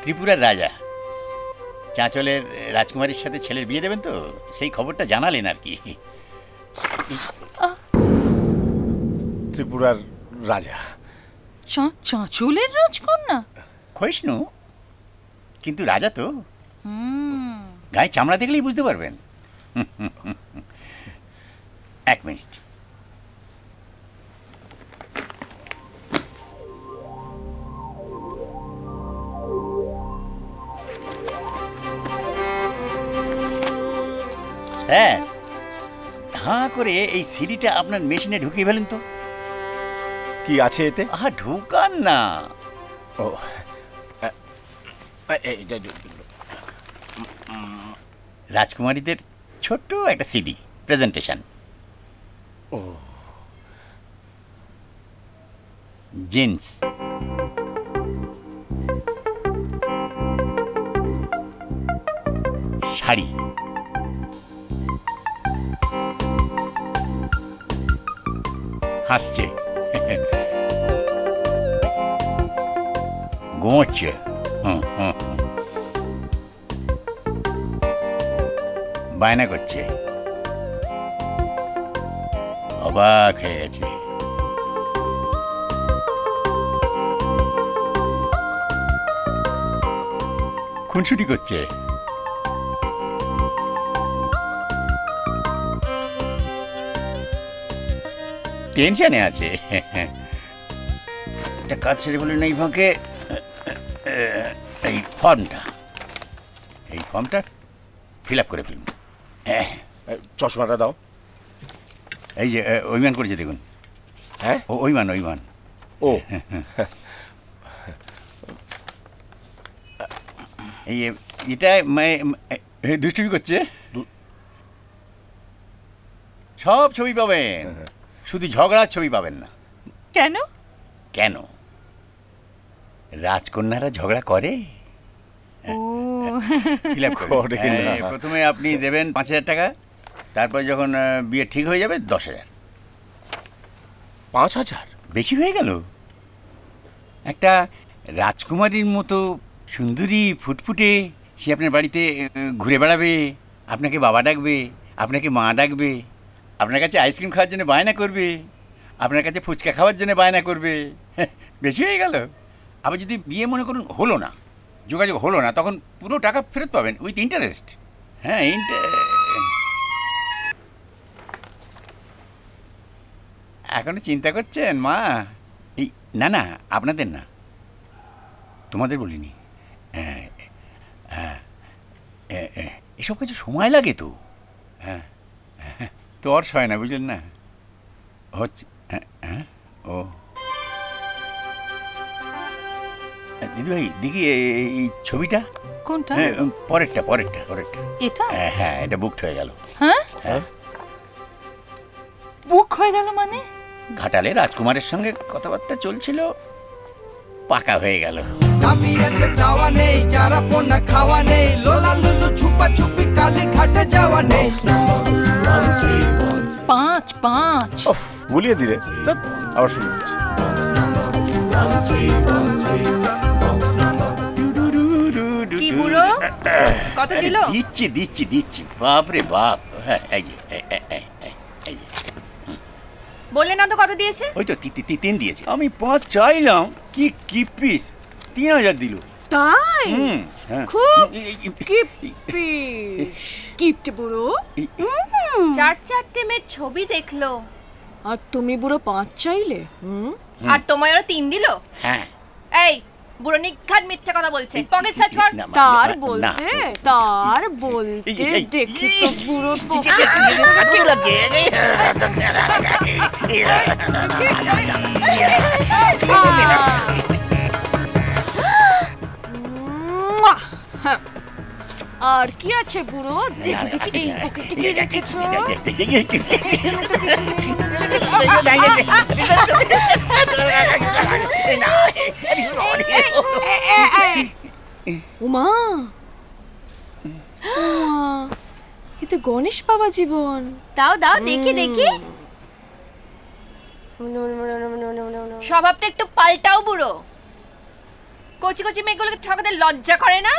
ত্রিপুরার রাজা চাঁচলের রাজকুমারীর সাথে ছেলের বিয়ে দেবেন তো, সেই খবরটা জানালেন আর কি। ত্রিপুরার রাজা? চাঁচলের রাজকন্যা? ক্ষয়িষ্ণু কিন্তু রাজা তো, গায়ে চামড়া দেখলেই বুঝতে পারবেন। এক মিনিট। স্যার, ধাঁ করে এই সিডিটা আপনার মেশিনে ঢুকিয়ে ফেলেন তো। কি আছে এতে? ঢুকান না। ও, রাজকুমারীদের ছোট্ট একটা সিডি প্রেজেন্টেশন। ও, জিন্স, শাড়ি, হাসছে, ঘুমোচ্ছে, বায়না করছে, অবাক হয়ে গেছে। খুনসুটি করছে। টেনশনে আছে। একটা কাজ ছেড়ে বলে না, এই ফাঁকে এই ফর্মটা ফিল আপ করে ফেলুন। চশমাটা দাও। এই যে অভিমান করেছে দেখুন। হ্যাঁ, অভিমান। ও এই এটা দুষ্টুমি করছে। সব ছবি পাবেন, শুধু ঝগড়ার ছবি পাবেন না। কেন? কেন? রাজকন্যারা ঝগড়া করে। প্রথমে আপনি দেবেন 5,000 টাকা, তারপর যখন বিয়ে ঠিক হয়ে যাবে 10,000। 5,000 বেশি হয়ে গেল? একটা রাজকুমারীর মতো সুন্দরী ফুটফুটে সে আপনার বাড়িতে ঘুরে বেড়াবে, আপনাকে বাবা ডাকবে, আপনাকে মা ডাকবে, আপনার কাছে আইসক্রিম খাওয়ার জন্য বায়না করবে, আপনার কাছে ফুচকা খাওয়ার জন্য বায়না করবে। বেশি হয়ে গেল? আবার যদি বিয়ে মনে করুন হলো না, যোগাযোগ হলো না, তখন পুরো টাকা ফেরত পাবেন উইথ ইন্টারেস্ট। হ্যাঁ, এখনো চিন্তা করছেন মা? এই না আপনাদের না, তোমাদের বলিনি। এসব কিছু সময় লাগে তো। হ্যাঁ, তোর হয় না, বুঝলেন না? হচ্ছে। ও দিদিভাই, দেখি এই ছবিটা। কোনটা? পরেরটা। এটা? হ্যাঁ, এটা বুকড হয়ে গেল। হ্যাঁ, বুক হয়ে গেল মানে? ঘাটালে রাজকুমারের সঙ্গে কথাবার্তা চলছিল, পাকা হয়ে গেল। আছে দাওয়া নেই, যারা পোনা খাওয়া নেই, লোলা লুলু ছুপা ছুপি কালি ঘাটে যাওয়া নেই। 5 গুলিয়ে দিলে আবার শুরু করছি। কি বুড়ো, কত দিল? দিচ্ছি। বাপ রে বাপ। হ্যাঁ, এই যে বললে না তো কত দিয়েছে? ওই তো 3 দিয়েছে। আমি 5 চাইলাম, কি পিস 3,000 দিল। তাই? খুব কিপ্ট বুড়ো। 4 মেয়ের ছবি দেখলো, আর তুমি বুড়ো 5 চাইলে? আর তোমায় ওরা 3 দিল? হ্যাঁ। এই বুড়ো নিখাত মিথ্যে কথা বলছে, পকেট সার্চ কর। তার বলতে দেখি তো বুড়ো তো। আর কি আছে বুড়ো? দেখি এই পকেটে কি রেখেছো? উমা, এতে গণেশ বাবা জীবন। দাও দেখি। স্বভাবটা একটু পাল্টাও বুড়ো। কচি মেয়েগুলোকে ঠকাতে লজ্জা করে না?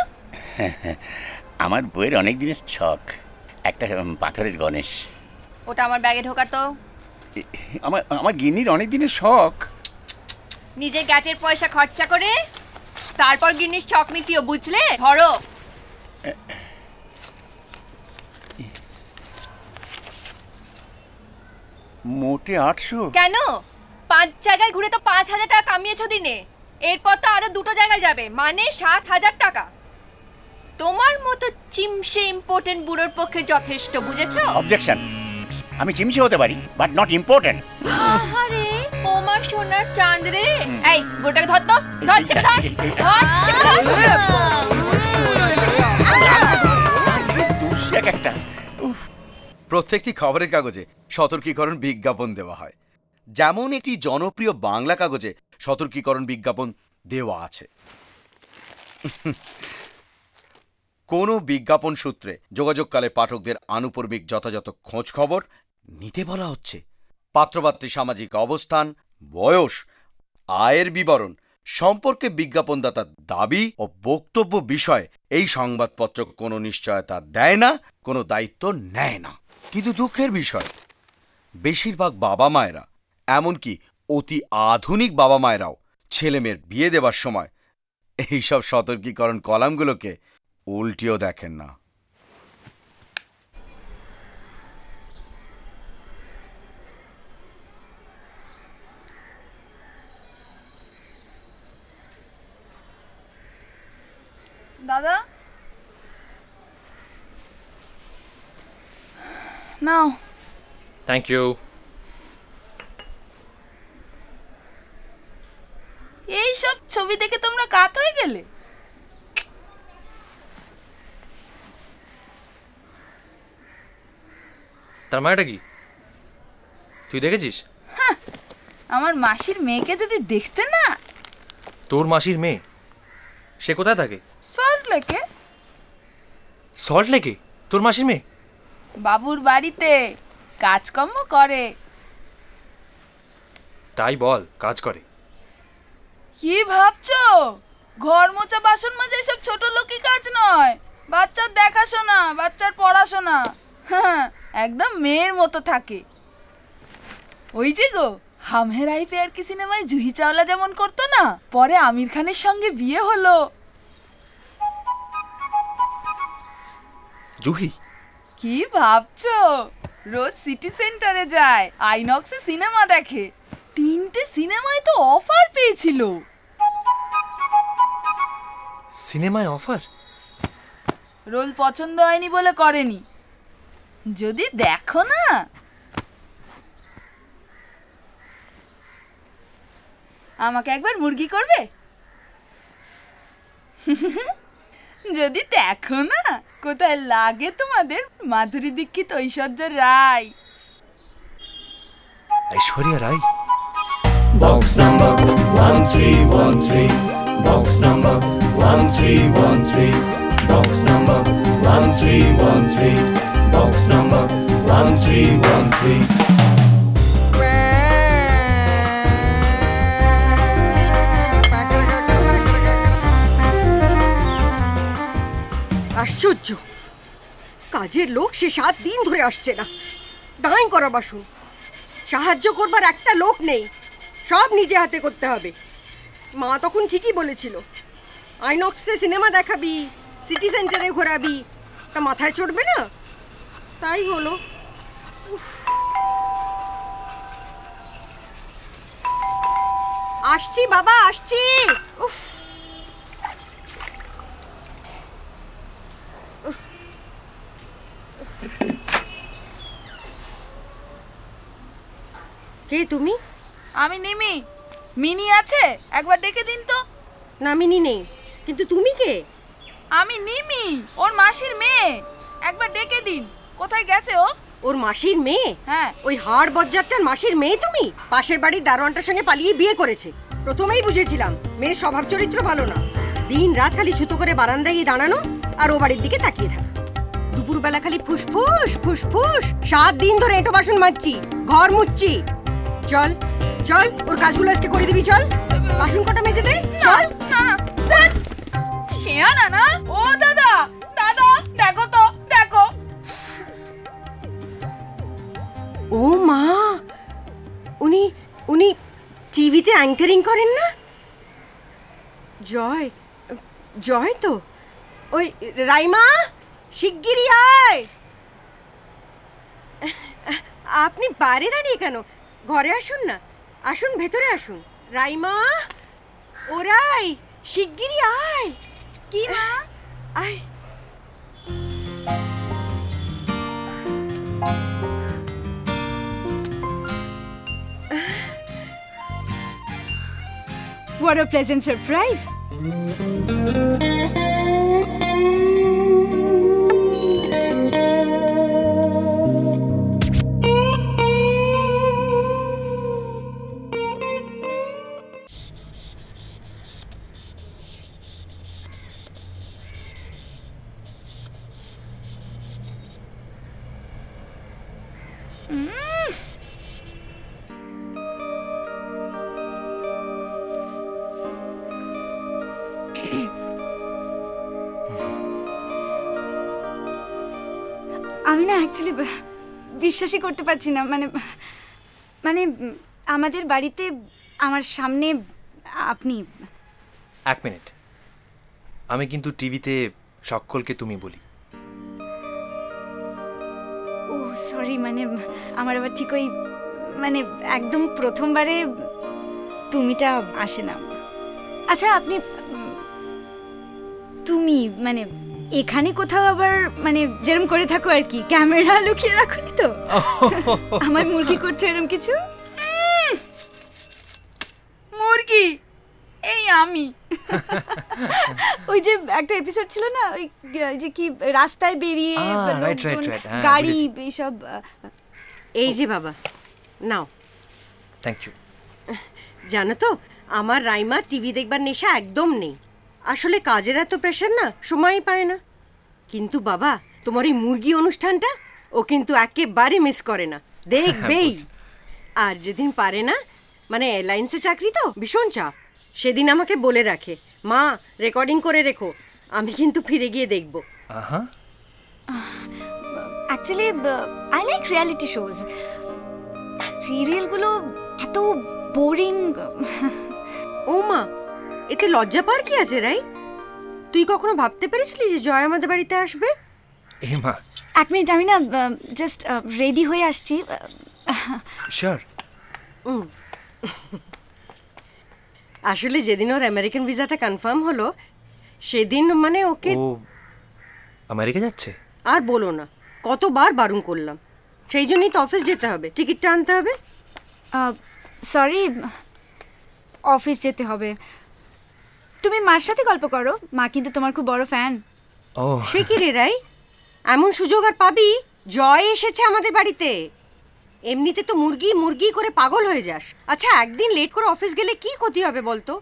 আমার বইয়ের অনেক দিনের শখ একটা পাথরের গণেশ। ওটা আমার ব্যাগে ঢোকাতো। আমার গিন্নির অনেক দিনের শখ। নিজের গ্যাটের পয়সা খরচা করে তারপর গিন্নির শখ মিটিও, বুঝলে? ধরো। মোটে 800? কেন? 5 জায়গায় ঘুরে তো 5,000 টাকা কামিয়েছো দিনে। এরপর তো আরো 2 জায়গায় যাবে, মানে 7,000 টাকা। তোমার মতো চিমসে ইম্পর্টেন্ট বুড়োর পক্ষে যথেষ্ট, বুঝেছো? অবজেকশন। আমি চিমসে হতে পারি, বাট নট ইম্পর্টেন্ট। আরে ওমা সোনার চাঁদ রে। এই বুড়োটাকে ধর তো, একটা। প্রত্যেকটি খবরের কাগজে সতর্কীকরণ বিজ্ঞাপন দেওয়া হয়, যেমন একটি জনপ্রিয় বাংলা কাগজে সতর্কীকরণ বিজ্ঞাপন দেওয়া আছে। কোনো বিজ্ঞাপন সূত্রে যোগাযোগকালে পাঠকদের আনুপূর্বিক যথাযথ খোঁজ খবর নিতে বলা হচ্ছে। পাত্রপাত্রীর সামাজিক অবস্থান, বয়স, আয়ের বিবরণ সম্পর্কে বিজ্ঞাপনদাতার দাবি ও বক্তব্য বিষয়ে এই সংবাদপত্র কোনো নিশ্চয়তা দেয় না, কোনো দায়িত্ব নেয় না। কিন্তু দুঃখের বিষয়, বেশিরভাগ বাবা মায়েরা, এমনকি অতি আধুনিক বাবা মায়েরাও ছেলেমেয়ের বিয়ে দেবার সময় এইসব সতর্কীকরণ কলামগুলোকে উল্টিও দেখেন না। দাদা নাও। Thank you. এই সব ছবি দেখে তোমরা কাত হয়ে গেলে? তার মানেটা কি তুই দেখেছিস? আমার মাসির মেয়েকে যদি দেখতে না। তোর মাসির মেয়ে? সে কোথায় থাকে? সল্ট লেকে। সল্ট লেকে? তোর মাসির মেয়ে? বাবুর বাড়িতে কাজকর্ম করে। তাই বল, কাজ করে। কি ভাবছো? ঘর মোছা, বাসন মাজা এসব ছোট লোকই কাজ নয়। বাচ্চার দেখাশোনা, বাচ্চার পড়াশোনা, একদম মেয়ের মতো থাকে। ওই যে গো, হাম হেরাই প্যার কি সিনেমায় জুহি চাওলা যেমন করতো না, পরে আমির খানের সঙ্গে বিয়ে হলো। জুহি? কি ভাবছো? রোজ সিটি সেন্টারে যায়, আইনক্সে সিনেমা দেখে। 3টে সিনেমায় তো অফার পেয়েছিল। সিনেমায় অফার? রোল পছন্দ হয়নি বলে করেনি। যদি দেখো না। আমাকে একবার মুরগি করবে? যদি দেখো না কোথায় লাগে তোমাদের মাধুরী দীক্ষিত, ঐশ্বর্য রায়। ঐশ্বর্য রায়? Box number 1313. Box number 1313. Box number 1313. Box number 1313. আশ্চর্য, কাজের লোক সে 7 দিন ধরে আসছে না। ডাইং করা বাসন, সাহায্য করবার একটা লোক নেই, সব নিজে হাতে করতে হবে। মা তখন ঠিকই বলেছিল, আইনক্সে সিনেমা দেখাবি, সিটি সেন্টারে ঘোরাবি, তা মাথায় চড়বে না? তাই হলো। আসছি বাবা, আসছি। উফ, কে তুমি? আমি নিমি। মিনি আছে? একবার ডেকে দিন তো। না, মিনি নেই। কিন্তু তুমি কে? আমি নিমি, ওর মাসির মেয়ে। একবার ডেকে দিন। কোথায় গেছে ও? ওর মাসির মেয়ে? হ্যাঁ। ওই হাড় বজ্জাতটার মাসির মেয়ে তুমি? পাশের বাড়ির দারোয়ানটার সঙ্গে পালিয়ে বিয়ে করেছে। প্রথমেই বুঝেছিলাম মেয়ের স্বভাব চরিত্র ভালো না। দিন রাত খালি ছুতো করে বারান্দায় দাঁড়ানো আর ও বাড়ির দিকে তাকিয়ে থাকা। দুপুরবেলা খালি ফুসফুস ফুসফুস। 7 দিন ধরে এঁটো বাসন মাজছি, ঘর মুছছি। চল চল, ওর কাজগুলো আজকে করে দিবি। চল, বাসন কটা মেজে দে। চল। শেয়ানা না? ও দাদা, দাদা দেখো তো, দেখো। ও মা, উনি উনি টিভিতে অ্যাঙ্কারিং করেন না? জয়, জয় তো। ওই রাইমা, শিগগিরই আয়। আপনি বাইরে দাঁড়িয়ে কেন? ঘরে আসুন না, আসুন, ভেতরে আসুন। রাইমা, ওরাই, শিগগিরই আয়। কি মা? আয়। What a pleasant surprise! আমি না অ্যাকচুয়ালি বিশ্বাসই করতে পারছি না, মানে মানে আমাদের বাড়িতে আমার সামনে আপনি। এক মিনিট, আমি কিন্তু টিভিতে সকলকে তুমি বলি। ও সরি, মানে আমার আবার ঠিক ওই মানে একদম প্রথমবারে তুমিটা আসে না। আচ্ছা আপনি তুমি মানে এখানে কোথাও আবার মানে যেরকম করে থাকো আর কি, ক্যামেরা লুকিয়ে রাখোনি তো? আমার মুরগি করছো এরকম কিছু? মুরগি এই আমি। ওই যে একটা এপিসোড ছিল না, ওই যে কি রাস্তায় বেরিয়ে গাড়ি এইসব। এই যে বাবা নাও। Thank you. জানো তো আমার রাইমা টিভি দেখবার নেশা একদম নেই, আসলে কাজের এত প্রেশার না, সময়ই পায় না। কিন্তু বাবা তোমার এই মুরগি অনুষ্ঠানটা ও কিন্তু একেবারে মিস করে না, দেখবেই। আর যেদিন পারে না, মানে এয়ারলাইন্সে চাকরি তো ভীষণ চাপ, সেদিন আমাকে বলে রাখে, মা রেকর্ডিং করে রেখো, আমি কিন্তু ফিরে গিয়ে দেখবো। Actually I like reality shows. সিরিয়ালগুলো এত বোরিং। ও মা, এতে লজ্জা পাওয়ার কি আছে রাই? তুই কখনো ভাবতে পেরেছিলি যে জয় আমাদের বাড়িতে আসবে? মা এক মিনিট, আমি না জাস্ট রেডি হয়ে আসছি। শিওর। আসলে যেদিন ওর আমেরিকান ভিসাটা কনফার্ম হলো সেদিন মানে ওকে। ও আমেরিকা যাচ্ছে? আর বলো না, কতবার বারণ করলাম, সেই জন্যই তো অফিস যেতে হবে, টিকিটটা আনতে হবে। সরি, অফিস যেতে হবে। তুমি মার সাথে গল্প করো, মা কিন্তু তোমার খুব বড় ফ্যান। ও সে কি রে রাই, এমন সুযোগ আর পাবি? জয় এসেছে আমাদের বাড়িতে। এমনিতে তো মুরগি মুরগি করে পাগল হয়ে যাস। আচ্ছা একদিন লেট করে অফিস গেলে কি ক্ষতি হবে বলতো?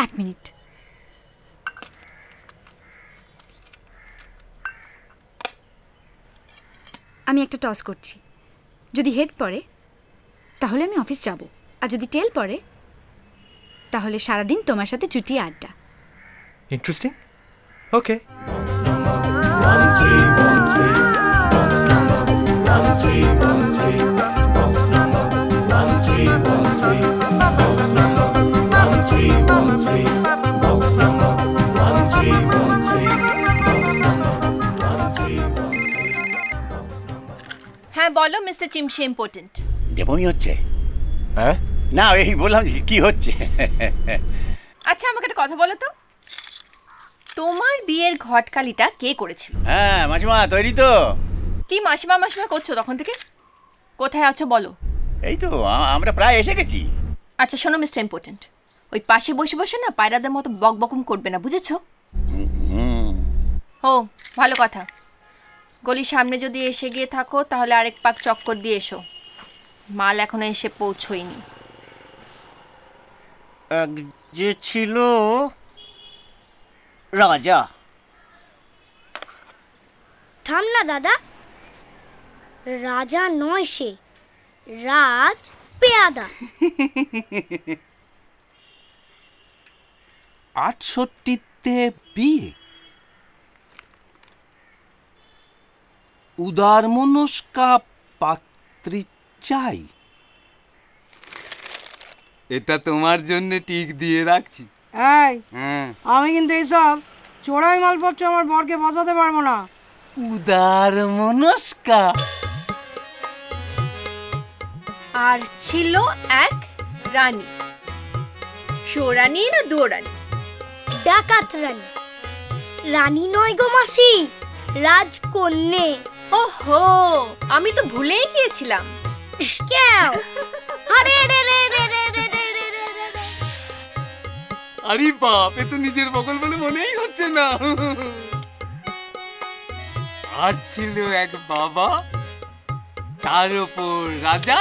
এক মিনিট। আমি একটা টস করছি, যদি হেড পড়ে তাহলে আমি অফিস যাব, আর যদি টেল পড়ে তাহলে সারাদিন তোমার সাথে চুটি আড্ডা। ইন্টারেস্টিং। ওকে। হ্যাঁ বলো মিস্টার চিমশি ইম্পর্টেন্ট। ডেমোমি হচ্ছে? হ্যাঁ না, এই বললাম কি হচ্ছে। আচ্ছা আমাকে একটা কথা বলো তো, তোমার বিয়ের ঘটকালিটা কে করেছিল? হ্যাঁ মাসিমা তৈরি তো। কি মাসিমা মাসিমা করছো তখন থেকে? কোথায় আছো বলো। এই তো আমরা প্রায় এসে গেছি। আচ্ছা শোনো মিস্টার ইম্পর্টেন্ট, ওই পাশে বসে বসে না পায়রাদের মতো বক বকুম করবে না, বুঝেছো? ও ভালো কথা, গলির সামনে যদি এসে গিয়ে থাকো তাহলে আরেক পাক চক্কর দিয়ে এসো, মাল এখনো এসে পৌঁছয়নি। এক যে ছিল রাজা। থাম না দাদা, রাজা নয় সে, রাজ পেয়াদা। 68তে বিয়ে, উদার মনস্কা পাত্রী চাই। এটা তোমার জন্য টিক দিয়ে রাখছি। এই আমি কিন্তু এইসব চোরাই মালপত্র আমার বরকে বসাতে পারবো না। উদার মনস্কা। আর ছিল এক রানী, সোরানী না দুরানী? ডাকাত রানী। রানী নয় গো মাসি, রাজকন্যে। ওহো, আমি তো ভুলেই গিয়েছিলাম। আরে রে রে রে রে রে রে রে। আরে বাপ, এ তো নিজের বগল বলে মনেই হচ্ছে না। আর ছিল এক বাবা, তার উপর রাজা।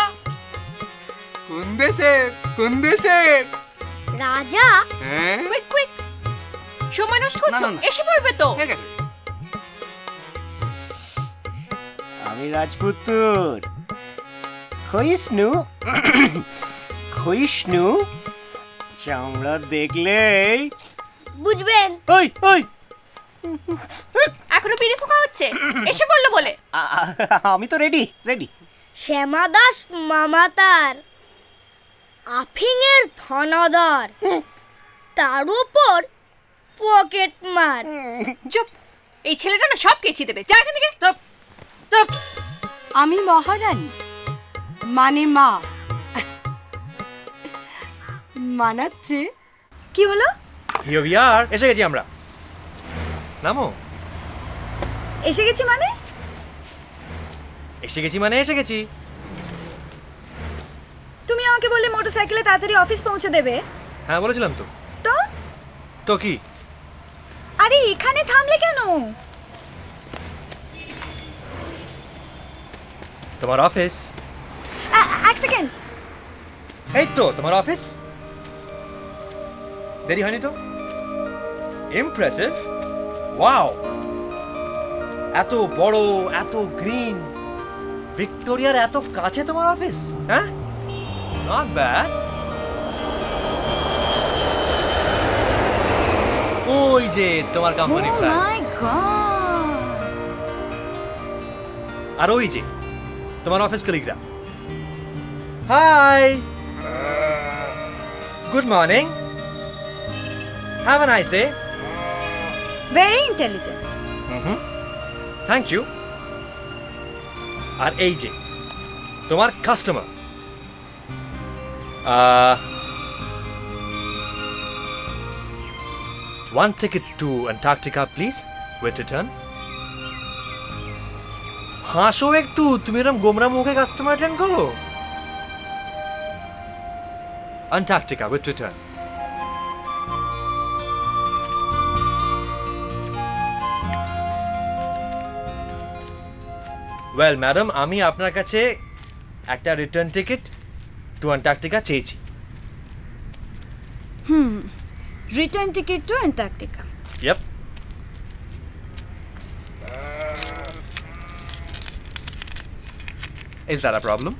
কোন দেশের? কোন দেশের রাজা? হ্যাঁ কুইক কুইক, সময় নষ্ট করছো, এসে পড়বে তো। আমি রাজপুত্র, ক্ষয়িষ্ণু ক্ষয়িষ্ণু, চামড়া দেখলেই বুঝবেন। ওই ওই এখনো বিড়ি ফোঁকা হচ্ছে? এসে বললো বলে। আমি তো রেডি রেডি। শ্যামা দাস মামাতার, আফিংয়ের ধনাদার, তার উপর পকেট মার। চুপ, এই ছেলেটা না সব কেচি দেবে। যা এখান থেকে। আমি মহারানী, মানে মা। মানাচ্ছে। কি হলো? Here we are, এসে গেছি আমরা। নামো। এসে গেছি মানে? এসে গেছি মানে এসে গেছি। তুমি আমাকে বললে মোটরসাইকেলে তাড়াতাড়ি অফিস পৌঁছে দেবে। হ্যাঁ বলেছিলাম তো। তো তো কি? আরে এখানে থামলে কেন? তোমার অফিস। এক সেকেন্ড। এই তো তোমার অফিস। দেরি হয়নি তো? ইমপ্রেসিভ। ওয়াও, এত বড়, এত গ্রিন, ভিক্টোরিয়ার এত কাছে তোমার অফিস। হ্যাঁ, নট ব্যাড। ওই যে তোমার কোম্পানি ফ্ল্যাগ। My God. আর ওই যে তোমার অফিস কলিগরা। Hi, good morning, have a nice day. Very intelligent. Thank you. আর এই যে তোমার customer. One ticket to Antarctica, please, with return. হাসো একটু, তুমি এরকম গোমরা মুখে কাস্টমার অ্যাটেন্ড করো। Antarctica with return. Well madam, আমি আপনার কাছে একটা রিটার্ন টিকিট টু অ্যান্টার্কটিকা চেয়েছি। Return ticket to Antarctica. Yep. Is that a problem?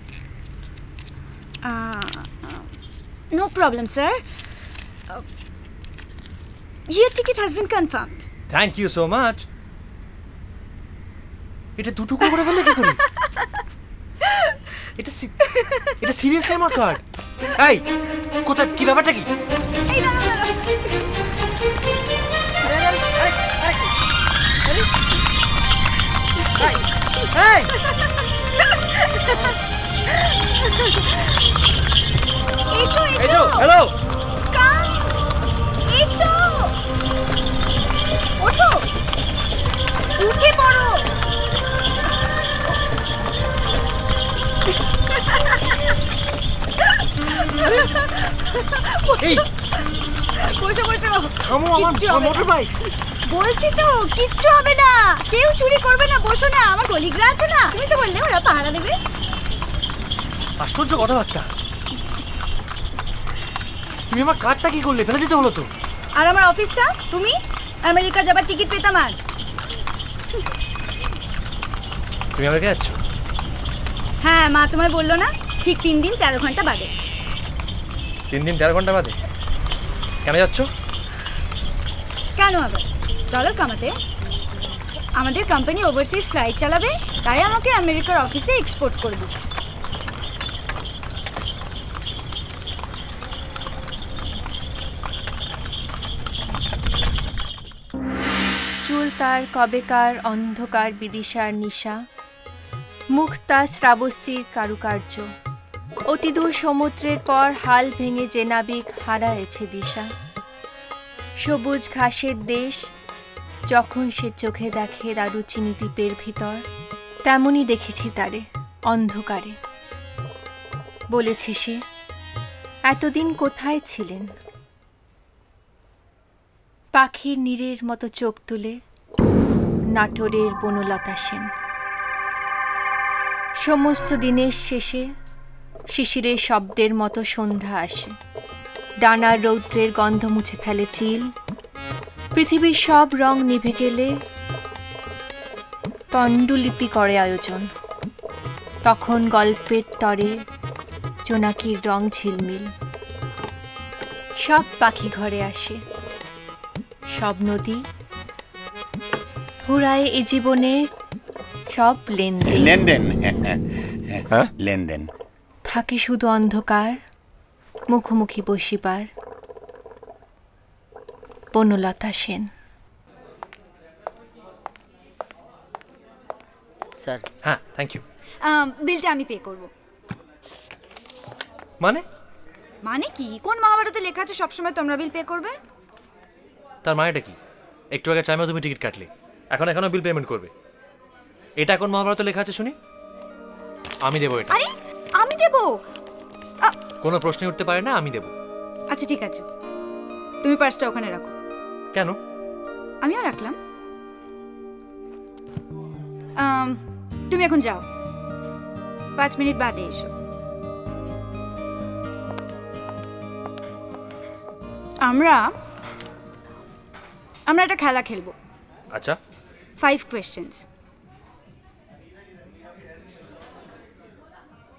No problem, sir. Your ticket has been confirmed. Thank you so much. এটা দুটুকু করে ফেললে কি করে? এটা সিরিয়াসলি আমার কার্ড। এই কোথায়, কি ব্যাপারটা কি? এই না না না। এই এসো এসো। হ্যালো, কাম, এসো, ওঠো, উঠে পড়ো। এই বসো বসো। থামো, আমার মোটর বাইক। বলছি তো কিচ্ছু হবে না, কেউ চুরি করবে না। বসো না, আমার কলিগরা আছে না, তুমি তো বললে ওরা পাহারা দেবে। আশ্চর্য কথাবার্তা। তুমি আমার কার্ডটা কি করলে? ফেলে দিতে হলো তো। আর আমার অফিসটা? তুমি আমেরিকা যাবার টিকিট পেতাম আজ। তুমি আমেরিকা যাচ্ছ? হ্যাঁ, মা তোমায় বললো না, ঠিক 3 দিন 13 ঘন্টা বাদে। 3 দিন 13 ঘন্টা বাদে? কেন যাচ্ছ? কেন আবার? ডলার কামাতে। আমাদের কোম্পানি ওভারসিজ ফ্লাইট চালাবে, তাই আমাকে আমেরিকার অফিসে এক্সপোর্ট করে দিচ্ছে। চুল তার কবেকার অন্ধকার বিদিশার নিশা, মুখ তার শ্রাবস্তির কারুকার্য, অতিদূর সমুদ্রের পর হাল ভেঙে যে নাবিক হারায়েছে দিশা। সবুজ ঘাসের দেশ যখন সে চোখে দেখে দারুচিনি দ্বীপের ভিতর, তেমনই দেখেছি তারে অন্ধকারে। বলেছি সে, এতদিন কোথায় ছিলেন? পাখির নীরের মতো চোখ তুলে নাটোরের বনলতা সেন। সমস্ত দিনের শেষে শিশিরের শব্দের মতো সন্ধ্যা আসে, ডানার রৌদ্রের গন্ধ মুছে ফেলে চিল। পৃথিবীর সব রং নিভে গেলে পাণ্ডুলিপি করে আয়োজন, তখন গল্পের তরে জোনাকির রং ঝিলমিল। সব পাখি ঘরে আসে, সব নদী ফুরায় এ জীবনে সব লেনদেন লেনদেন লেনদেন থাকে শুধু অন্ধকার মুখোমুখি বসিবার। বনলতা সেন। স্যার। হ্যাঁ, থ্যাংক ইউ। বিলটা আমি পে করব। মানে মানে কি? কোন মহাভারতে লেখা আছে সবসময় তোমরা বিল পে করবে? তার মানেটা কি? একটু আগে টাইমে তুমি টিকিট কাটলে, এখনো বিল পেমেন্ট করবে। এটা কোন মহাভারতে লেখা আছে শুনি? আমি দেবো এটা। আরে আমি দেব? কোনো প্রশ্ন উঠতে পারে না, আমি দেব। আচ্ছা ঠিক আছে, তুমি পার্সটা ওখানে রাখো। কেন? আমিও রাখলাম। তুমি এখন যাও, 5 মিনিট বাদে এসো। আমরা একটা খেলা খেলবো। আচ্ছা। 5 কোয়েশ্চেন্স।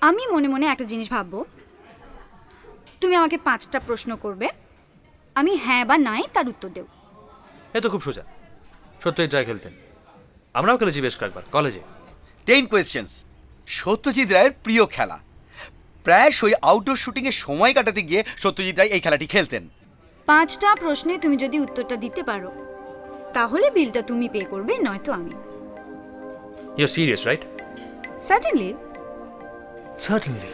আমি মনে মনে একটা জিনিস ভাববো, তুমি আমাকে 5টা প্রশ্ন করবে, আমি হ্যাঁ বা নাই তার উত্তর দেব। এ তো খুব সোজা। সত্যজিৎ রায় খেলতেন, আমরাও খেলেছি বেশ কয়েকবার কলেজে। 10 কোয়েশ্চেন্স। সত্যজিৎ রায়ের প্রিয় খেলা। প্রায়শই আউটডোর শুটিংয়ে সময় কাটাতে গিয়ে সত্যজিৎ রায় এই খেলাটি খেলতেন। 5টা প্রশ্নে তুমি যদি উত্তরটা দিতে পারো তাহলে বিলটা তুমি পে করবে, নয়তো আমি। You are serious, right? Certainly. Certainly.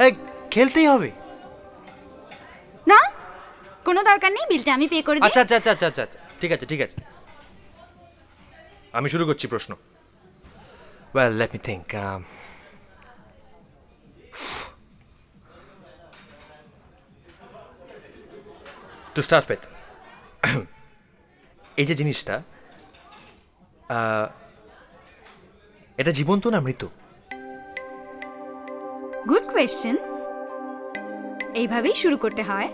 এই খেলতেই হবে না? কোনো দরকার নেই, বিলটা আমি পে করে দিই। আচ্ছা আচ্ছা আচ্ছা আচ্ছা আচ্ছা, ঠিক আছে ঠিক আছে। আমি শুরু করছি প্রশ্ন। Well, let me think. To start with, এই যে জিনিসটা, এটা জীবন্ত না মৃত? Good question. এইভাবেই শুরু করতে হয়।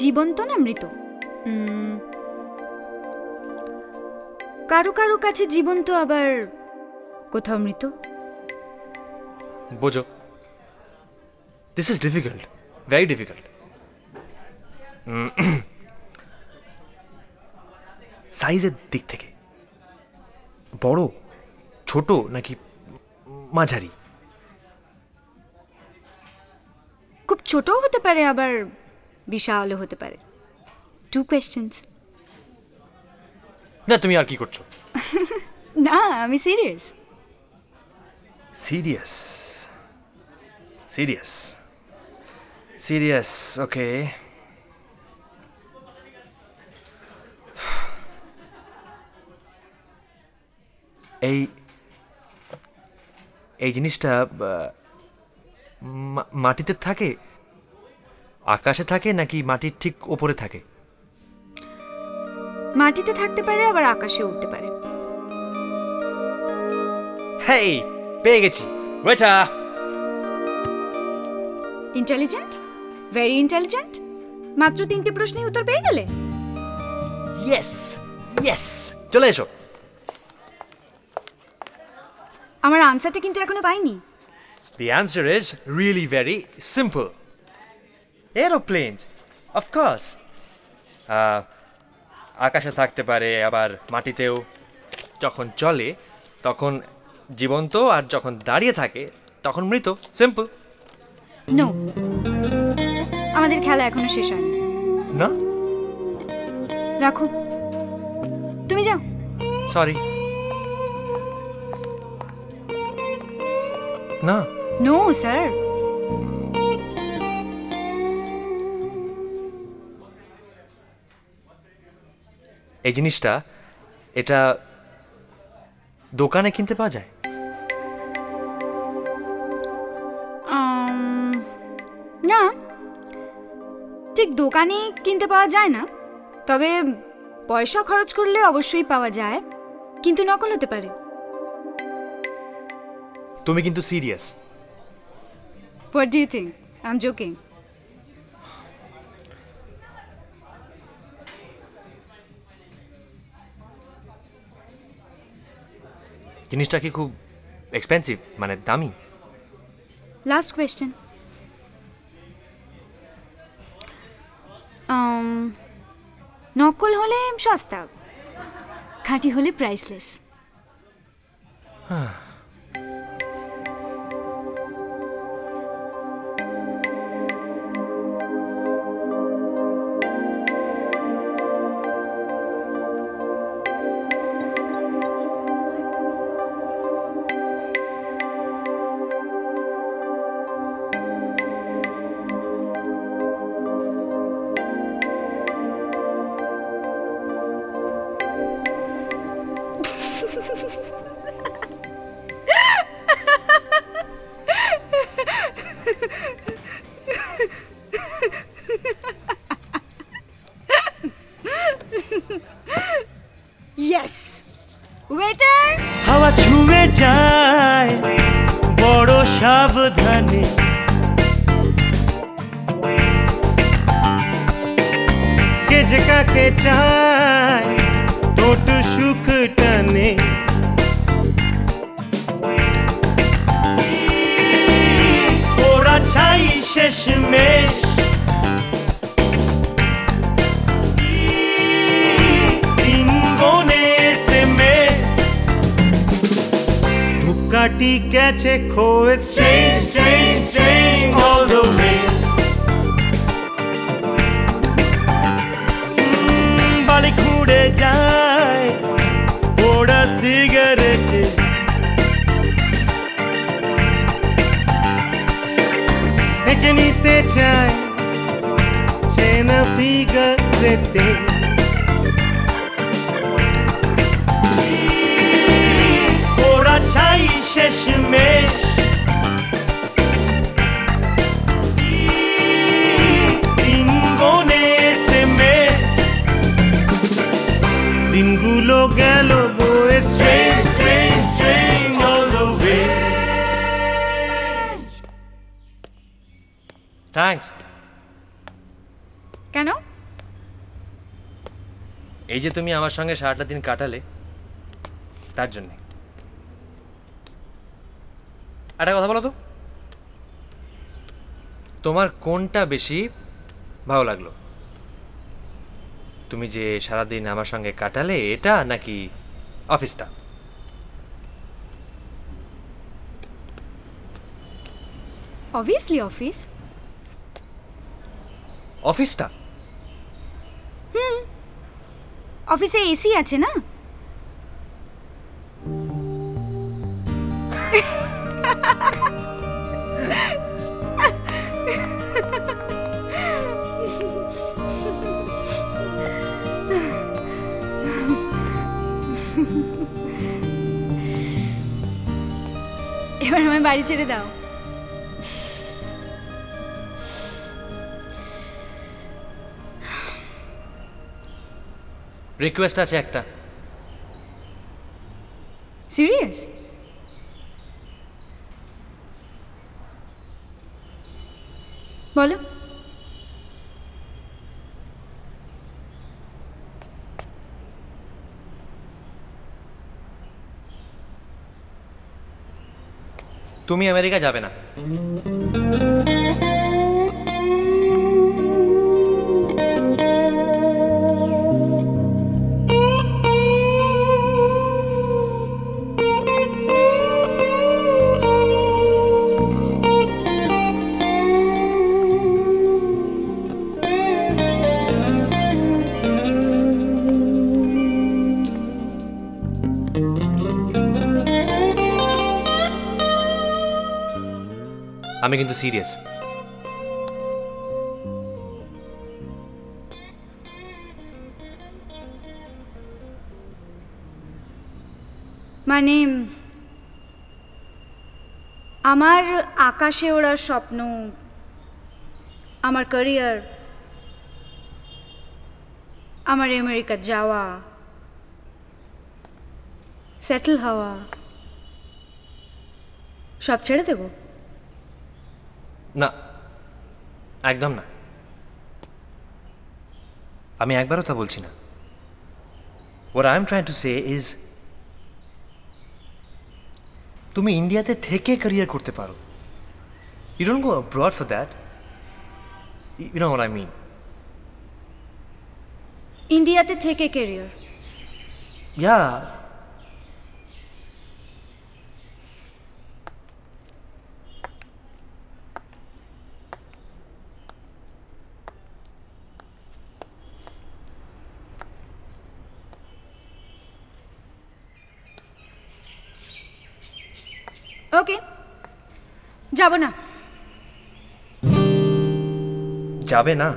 জীবন্ত না মৃত? কারো কারো কাছে জীবন্ত, আবার কোথাও মৃত। বোঝো, this is difficult, very difficult. সাইজের দিক থেকে বড়, ছোট নাকি মাঝারি? খুব ছোটও হতে পারে, আবার বিশালও হতে পারে। 2 কোয়েশ্চেন্স। না, তুমি আর কি করছো? না, আমি সিরিয়াস। সিরিয়াস সিরিয়াস সিরিয়াস, ওকে। এই জিনিসটা মাটিতে থাকে, আকাশে থাকে নাকি মাটির ঠিক ওপরে থাকে? মাটিতে থাকতে পারে, আবার আকাশে উঠতে পারে। হেই, পেয়ে গেছি। ওয়েটার। Intelligent, very intelligent. মাত্র 3টে প্রশ্নের উত্তর পেয়ে গেলে। ইয়েস ইয়েস, চলে এসো। আমার আনসারটা কিন্তু এখনো পাইনি। The answer is really very simple. Aeroplanes, of course. আকাশে থাকতে পারে, আবার মাটিতেও। যখন চলে তখন জীবন্ত, আর যখন দাঁড়িয়ে থাকে তখন মৃত। সিম্পল। নো, আমাদের খেলা এখনো শেষ হয়নি। না? রাখো, তুমি যাও। সরি। না। No sir. এই জিনিসটা, এটা দোকানে কিনতে পাওয়া যায়? না, ঠিক দোকানে কিনতে পাওয়া যায় না, তবে পয়সা খরচ করলে অবশ্যই পাওয়া যায়, কিন্তু নকল হতে পারে। তুমি কিন্তু serious? What do you think? I'm joking. জিনিসটা কি খুব এক্সপেন্সিভ, মানে দামি? Last question. নকল হলে সস্তা, খাঁটি হলে প্রাইসলেস। Yes waiter. হাওয়া ছুঁয়ে যায় বড় সাবধানে, কে যে কাকে চায় টোট সুখ টানে। ওরা ছাই শেষ মেশ, কাটি গেছে খোয়ে strange strange strange all the way। বালি খুঁড়ে যায় ওরা সিগারেট, একে নিতে চায় চেনা ফিগারেতে। ছাই শেষ মেশ, দিন গনে SMS, দিনগুলো গেল বয়ে strange strange strange all the way। Thanks. কেন? এই যে তুমি আমার সঙ্গে সারাটা দিন কাটালে তার জন্যে। একটা কথা বলো তো, তোমার কোনটা বেশি ভালো লাগলো? তুমি যে সারাদিন আমার সঙ্গে কাটালে এটা নাকি অফিসটা? Obviously office. অফিসটা? অফিসে এসি আছে না। এবার আমায় বাড়ি ছেড়ে দাও। রিকোয়েস্ট আছে একটা। সিরিয়াস? বলো। তুমি আমেরিকা যাবে না। আমি কিন্তু সিরিয়াস। মানে আমার আকাশে ওড়ার স্বপ্ন, আমার ক্যারিয়ার, আমার আমেরিকা যাওয়া, সেটেল হওয়া, সব ছেড়ে দেব? না, একদম না। আমি একবারও তা বলছি না। What I'm trying to say is তুমি ইন্ডিয়াতে থেকে ক্যারিয়ার করতে পারো। You don't go abroad for that. You know what I mean? ইন্ডিয়াতে থেকে ক্যারিয়ার? Yeah. ওকে, যাব না। যাবে না?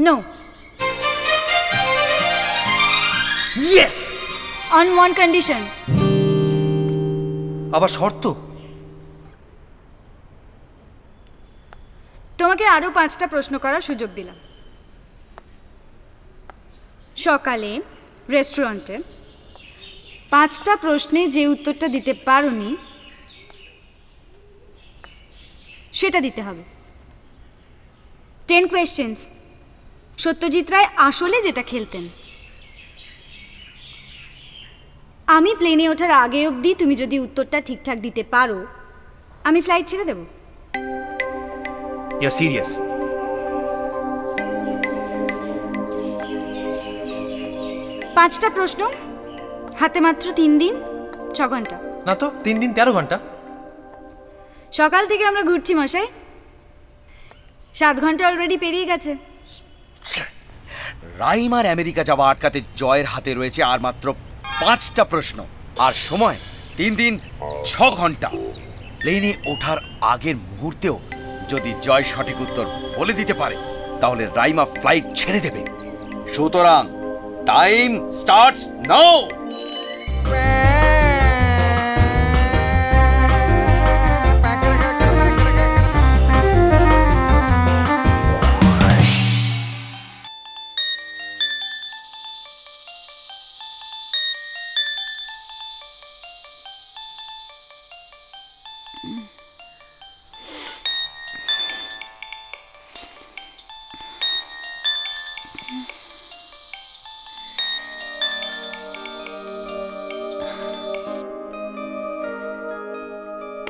No. Yes. On one condition. আবার শর্ত? তোমাকে আরো 5টা প্রশ্ন করার সুযোগ দিলাম। সকালে রেস্টুরেন্টে 5টা প্রশ্নে যে উত্তরটা দিতে পারোনি সেটা দিতে হবে। 10 কোয়েশ্চেন্স। সত্যজিৎ রায় আসলে যেটা খেলতেন। আমি প্লেনে ওঠার আগে অবধি তুমি যদি উত্তরটা ঠিকঠাক দিতে পারো, আমি ফ্লাইট ছেড়ে দেব। You are serious? পাঁচটা প্রশ্ন, হাতে মাত্র 3 দিন, 6 ঘন্টা। না তো 3 দিন 13 ঘন্টা। সকাল থেকে আমরা ঘুরছি মশাই, 7 ঘন্টা অলরেডি পেরিয়ে গেছে। রাইমার আমেরিকা যাওয়া আটকাতে জয়ের হাতে রয়েছে আর মাত্র 5টা প্রশ্ন, আর সময় 3 দিন 6 ঘন্টা। প্লেনে ওঠার আগের মুহূর্তেও যদি জয় সঠিক উত্তর বলে দিতে পারে তাহলে রাইমা ফ্লাইট ছেড়ে দেবে। সুতরাং টাইম স্টার্টস নাও।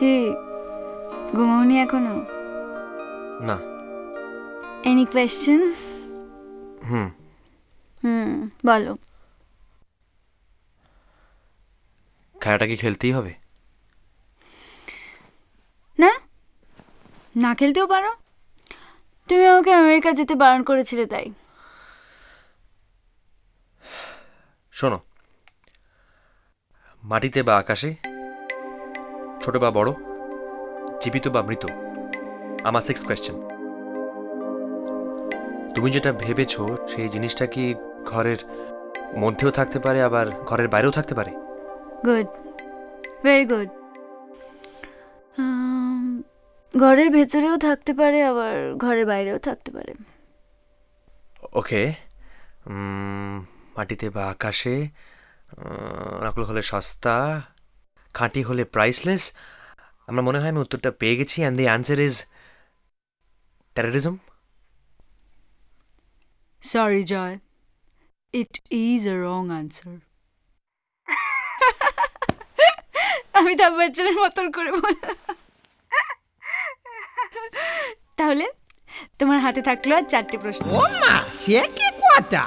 কি ঘুমাওনি এখনো? না। Any question? হুম বলো। খেলাটা কি খেলতেই হবে? না, না খেলতেও পারো। তুমি আমাকে আমেরিকা যেতে বারণ করেছিলে তাই। শোনো, মাটিতে বা আকাশে, ছোট বা বড়, জীবিত বা মৃত, আমার 6th কোয়েশ্চেন। তুমি যেটা ভেবেছো সেই জিনিসটা কি ঘরের মধ্যেও থাকতে পারে আবার ঘরের বাইরেও থাকতে পারে? Good, very good. ঘরের ভেতরেও থাকতে পারে আবার ঘরের বাইরেও থাকতে পারে। ওকে, মাটিতে বা আকাশে, নকল হলে সস্তা, খাঁটি হলে প্রাইসলেস। আমার মনে হয় আমি উত্তরটা পেয়ে গেছি, and the answer is terrorism. Sorry Joy, it is a wrong answer. Amitabh বচ্চনের মতন করে বল। তাহলে তোমার হাতে থাকলো আর 4টে প্রশ্ন। সে কি কথা?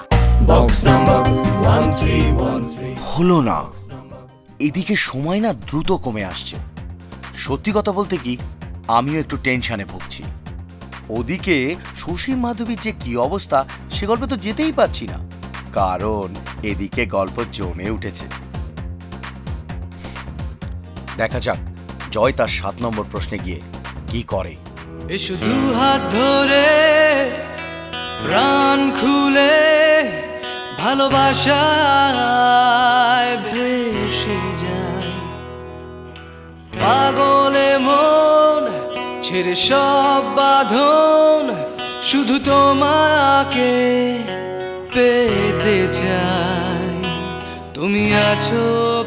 বক্স নাম্বার 1313 হলো না। এদিকে সময় না দ্রুত কমে আসছে। সত্যি কথা বলতে কি, আমিও একটু টেনশনে ভুগছি। ওদিকে সুশীল মাধবীর যে কি অবস্থা সে গল্পে তো যেতেই পারছি না, কারণ এদিকে গল্প জমে উঠেছে। দেখা যাক জয় তার 7 নম্বর প্রশ্নে গিয়ে কি করে। এসো দু হাত ধরে প্রাণ খুলে ভালোবাসায় ভেসে যায়, পাগলে মন ছেড়ে সব বাঁধন, শুধু তোমাকে পেতে চাই। তুমি আছো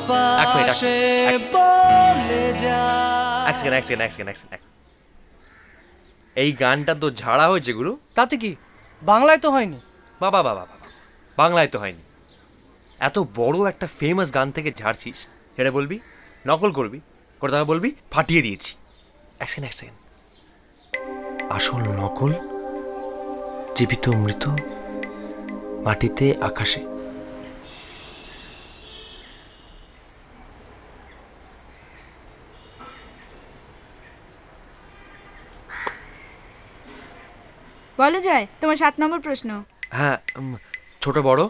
পাশে বলে যা। এই গানটা তো ঝাড়া হয়েছে গুরু। তাতে কি, বাংলায় তো হয়নি? বাবা বাবা বাবা, বাংলায় তো হয়নি। এত বড় একটা ফেমাস গান থেকে ঝাড়ছিস, সেটা বলবি নকল করবি, করে তাকে বলবি ফাটিয়ে দিয়েছি। এক সেকেন্ড, আসল নকল, জীবিত মৃত, মাটিতে আকাশে। বলো জয়, তোমার 7 নম্বর প্রশ্ন। হ্যাঁ, ছোট বড়,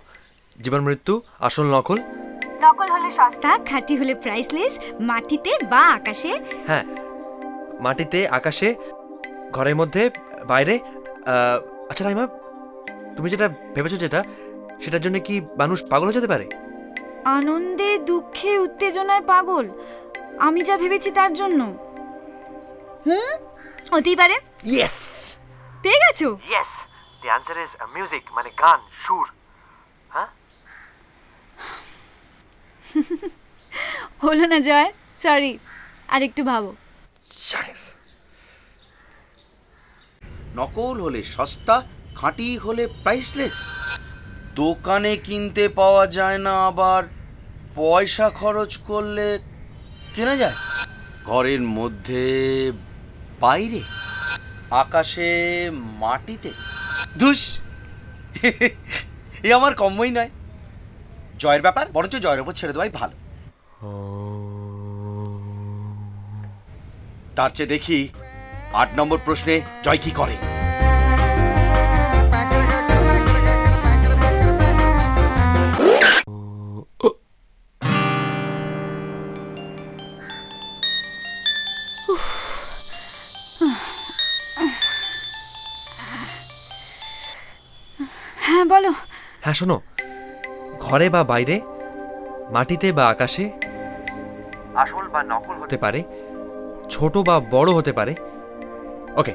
জীবন মৃত্যু, আসল নকল। নকল হলে সস্তা, খাঁটি হলে প্রাইসলেস, মাটিতে বা আকাশে। হ্যাঁ, মাটিতে, আকাশে, ঘরের মধ্যে, বাইরে। আচ্ছা রাইমা, তুমি যেটা ভেবেছো সেটার জন্য কি মানুষ পাগল হয়ে যেতে পারে? আনন্দে, দুঃখে, উত্তেজনায় পাগল, আমি যা ভেবেছি তার জন্য। হতেই পারে। ইয়েস, পেয়ে গেছো? Yes, the answer is music, মানে গান, সুর। হ্যাঁ, হলো না জয়, সরি, আর একটু ভাবো। নকল হলে সস্তা, খাঁটি হলে প্রাইসলেস। দোকানে কিনতে পাওয়া যায় না, আবার পয়সা খরচ করলে কেনা যায়। ঘরের মধ্যে, বাইরে, আকাশে, মাটিতে। ধুস, এ আমার কম্যই নয়। জয়ের ব্যাপার বরঞ্চ জয়ের উপর ছেড়ে দেওয়াই ভালো। তার চেয়ে দেখি 8 নম্বর প্রশ্নে জয় কি করে। হ্যাঁ বলো। হ্যাঁ শোনো, ঘরে বা বাইরে, মাটিতে বা আকাশে, আসল বা নকল হতে পারে, ছোট বা বড় হতে পারে। ওকে,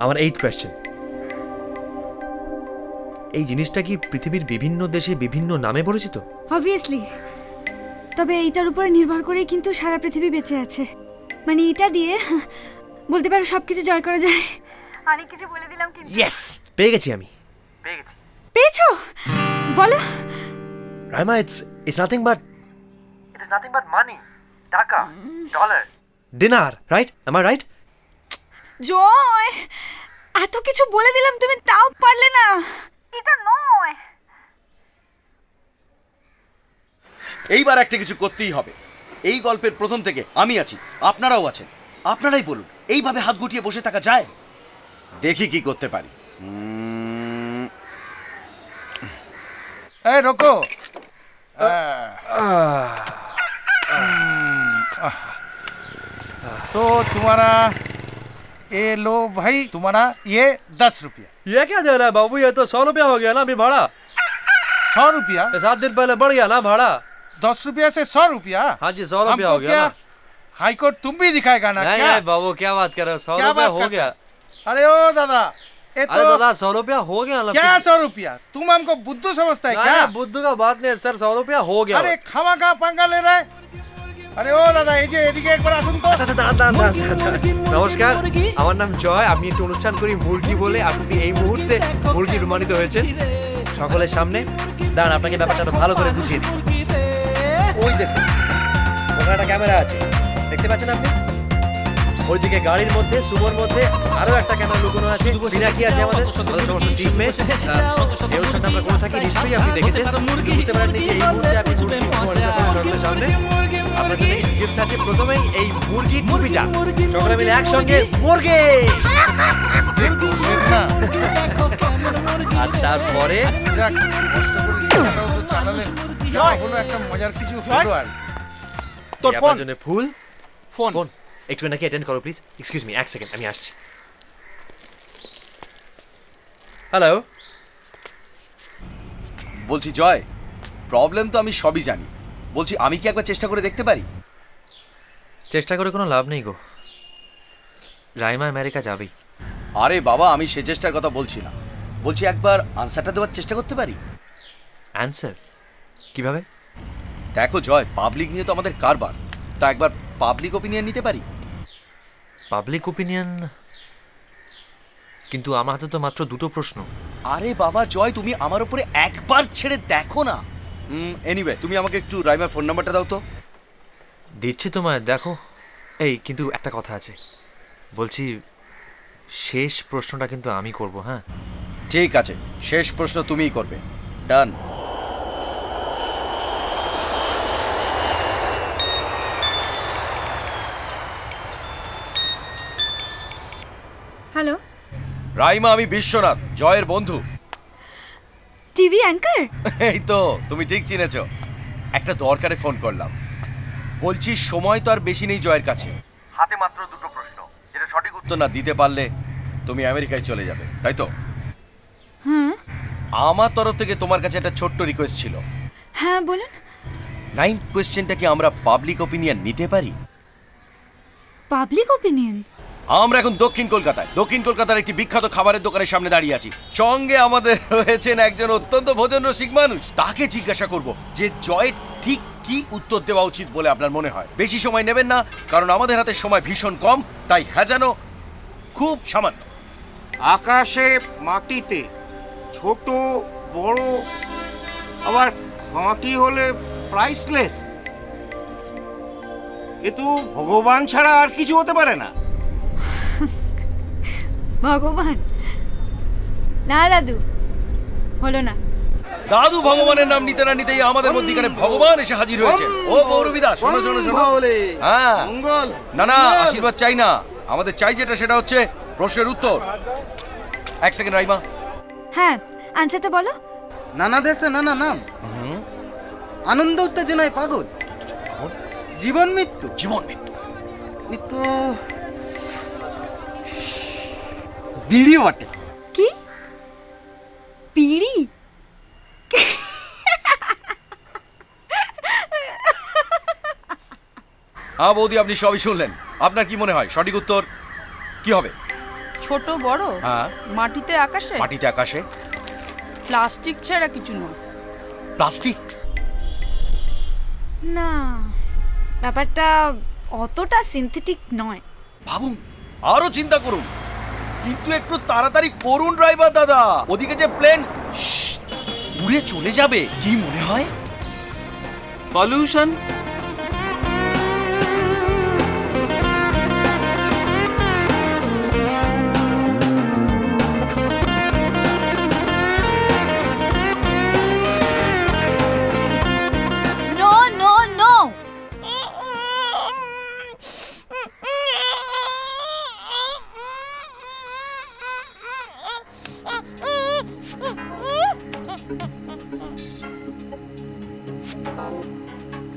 আমার 8 কোয়েশ্চেন। এই জিনিসটা কি পৃথিবীর বিভিন্ন দেশে বিভিন্ন নামে পরিচিত? অবভিয়াসলি, তবে এইটার উপর নির্ভর করেই কিন্তু সারা পৃথিবী বেঁচে আছে। মানে এটা দিয়ে বলতে পারো সবকিছু জয় করা যায়। অনেক কিছু বলে দিলাম কিন্তু। ইয়েস, পেয়ে গেছি আমি। পেয়েছো? বলো। Raima, it's nothing but money, টাকা, dollar, dinar, right? am I right? জয়, এত কিছু বলে দিলাম তুমি তাও পারলে না। এটা নয়। এইবার একটা কিছু করতেই হবে। এই গল্পের প্রথম থেকে আমি আছি, আপনারাও আছেন। আপনারাই বলুন, এইভাবে হাত গুটিয়ে বসে থাকা যায়? দেখি কি করতে পারি। ए रोको। तो तुम्हारा ये लो भाई, तुम्हारा ये 10 रुपया। ये क्या दे रहा है बाबू? ये तो 100 रुपया हो गया ना अभी भाड़ा। 100 रुपया? 7 दिन पहले बढ़ गया ना भाड़ा। 10 रुपया से 100 रुपया? हाँ जी, 100 रुपया हो गया ना। हाई कोर्ट तुम भी दिखाएगा ना? नहीं नहीं बाबू, क्या बात कर रहे हो? 100 रुपया हो गया। अरे ओ दादा, अरे दादा 100 रुपया हो गया ना। क्या 100 रुपया? तुम हमको बुद्धू समझता है क्या? बुद्धू का बात नहीं सर, 100 रुपया हो गया। अरे खामा का पंगा ले रहा है। अरे ओ दादा, এই যে এদিকে একবার আসুন তো। নমস্কার, আমার নাম জয়। আমি একটু অনুষ্ঠান করি মুরগি বলে। আপনি এই মুহূর্তে মুরগি রুমানিত হয়েছেন সকলের সামনে। দাঁড়ান, আপনাকে ব্যাপারটা ভালো করে বুঝিয়ে দিই। ওই দেখুন, ওখানে একটা ক্যামেরা আছে, দেখতে পাচ্ছেন আপনি? ওইদিকে গাড়ির মধ্যে, সুমোর মধ্যে আরো একটা ক্যামেরা লুকানো আছে। পিনাকি আছে আমাদের সমস্ত টিমমেট। এই অনুষ্ঠানটা আমরা করে থাকি, নিশ্চয়ই আপনি দেখেছেন। বুঝতে পারেন এই মুহূর্তে আপনি সকলের সামনে আপনার জন্য গিফট আছে। প্রথমেই এই মুরগি টুপিটা, সকলে মিলে একসঙ্গে মুরগি। আর তারপরে একটা মজার কিছু হলো। আর তোর ফোন জন্য ফুল ফোন একটু নাকি অ্যাটেন্ড করো প্লিজ। এক্সকিউজ মি, 1 সেকেন্ড, আমি আসছি। হ্যালো, বলছি জয়, প্রবলেম তো আমি সবই জানি। বলছি আমি কি একবার চেষ্টা করে দেখতে পারি? চেষ্টা করে কোনো লাভ নেই গো, রাইমা আমেরিকা যাবেই। আরে বাবা, আমি সে চেষ্টার কথা বলছি না। বলছি একবার আনসারটা দেওয়ার চেষ্টা করতে পারি। অ্যান্সার কিভাবে? দেখো জয়, পাবলিক নিয়ে তো আমাদের কারবার, তা একবার পাবলিক ওপিনিয়ন নিতে পারি। Public opinion? কিন্তু আমার হাতে তো মাত্র 2টো প্রশ্ন। আরে বাবা জয়, তুমি আমার উপরে একবার ছেড়ে দেখো না। এনিওয়ে, তুমি আমাকে একটু রাইমার ফোন নাম্বারটা দাও তো। দিচ্ছি তোমায়, দেখো। এই কিন্তু একটা কথা আছে, বলছি শেষ প্রশ্নটা কিন্তু আমি করব। হ্যাঁ ঠিক আছে, শেষ প্রশ্ন তুমিই করবে। ডান। হ্যালো, রাইমা, আমি বিশ্বনাথ, জয়ের বন্ধু। TV anchor? এই তো, তুমি ঠিক চিনেছ। একটা দরকারে ফোন করলাম। বলছি সময় তো আর বেশি নেই জয়ের কাছে, হাতে মাত্র দুটো প্রশ্ন, যেটা সঠিক উত্তর না দিতে পারলে তুমি আমেরিকায় চলে যাবে, তাই তো? হুম। আমার তরফ থেকে তোমার কাছে একটা ছোট্ট রিকোয়েস্ট ছিল। হ্যাঁ বলুন। 9th কোয়েশ্চেনটা কি আমরা পাবলিক ওপিনিয়ন নিতে পারি? Public opinion? আমরা এখন দক্ষিণ কলকাতার একটি বিখ্যাত খাবারের দোকানের সামনে দাঁড়িয়ে আছি। সঙ্গে আমাদের রয়েছেন একজন অত্যন্ত ভোজন রসিক মানুষ। তাকে জিজ্ঞাসা করব যে জয়ের ঠিক কি উত্তর দেওয়া উচিত বলে আপনার মনে হয়। বেশি সময় নেবেন না, কারণ আমাদের হাতে সময় ভীষণ কম, তাই হ্যাঁ যেন খুব সামান্য। আকাশে মাটিতে, ছোট বড় আবার খাঁটি হলে প্রাইসলেস। এ তো ভগবান ছাড়া আর কিছু হতে পারে না। ভগবান? না দাদু, হলো না। দাদু ভগবানের নাম নিতে না নিতেই আমাদের মধ্যখানে ভগবান এসে হাজির হয়েছে। ও গৌরবিদা, শোনো শোনো শোনো। হ্যাঁ, না না, আশীর্বাদ চাই না, আমাদের চাই যেটা সেটা হচ্ছে প্রশ্নের উত্তর। এক সেকেন্ড রাইমা। হ্যাঁ, আনসারটা বলো। নানা দেশে নানা নাম, আনন্দ উত্তেজনায় পাগল, জীবন মৃত্যু। জীবন মৃত্যু তো বিড়ি বটে। কি বিড়ি? হ্যাঁ বৌদি, আপনি সবই শুনলেন। আপনার কি মনে হয় সঠিক উত্তর কি হবে? ছোট বড়? হ্যাঁ। মাটিতে আকাশে? মাটিতে আকাশে। প্লাস্টিক ছাড়া কিছু নয়। প্লাস্টিক? না, ব্যাপারটা অতটা সিনথেটিক নয়। ভাবুন, আরো চিন্তা করুন, কিন্তু একটু তাড়াতাড়ি করুন ড্রাইভার দাদা। ওদিকে যে প্লেন উড়ে চলে যাবে, কি মনে হয়? পলিউশন? No no no.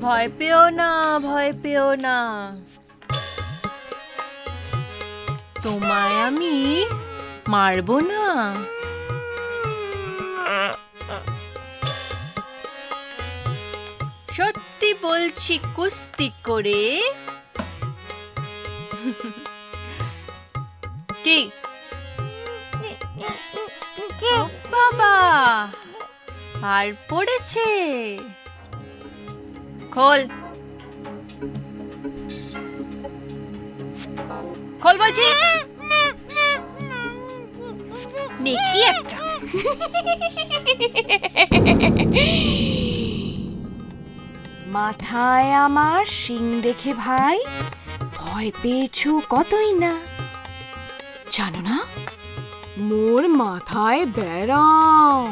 ভয় পেও না, ভয় পেও না, তোমায় আমি মারবো না। সত্যি বলছি, কুস্তি করে। কি বাবা, আর পড়েছে? খোল, খোল বলছি। নেকি একটা। মাথায় আমার শিং দেখে ভাই ভয় পেয়েছো কতই না। জানো না, মোর মাথায় ব্যারাম,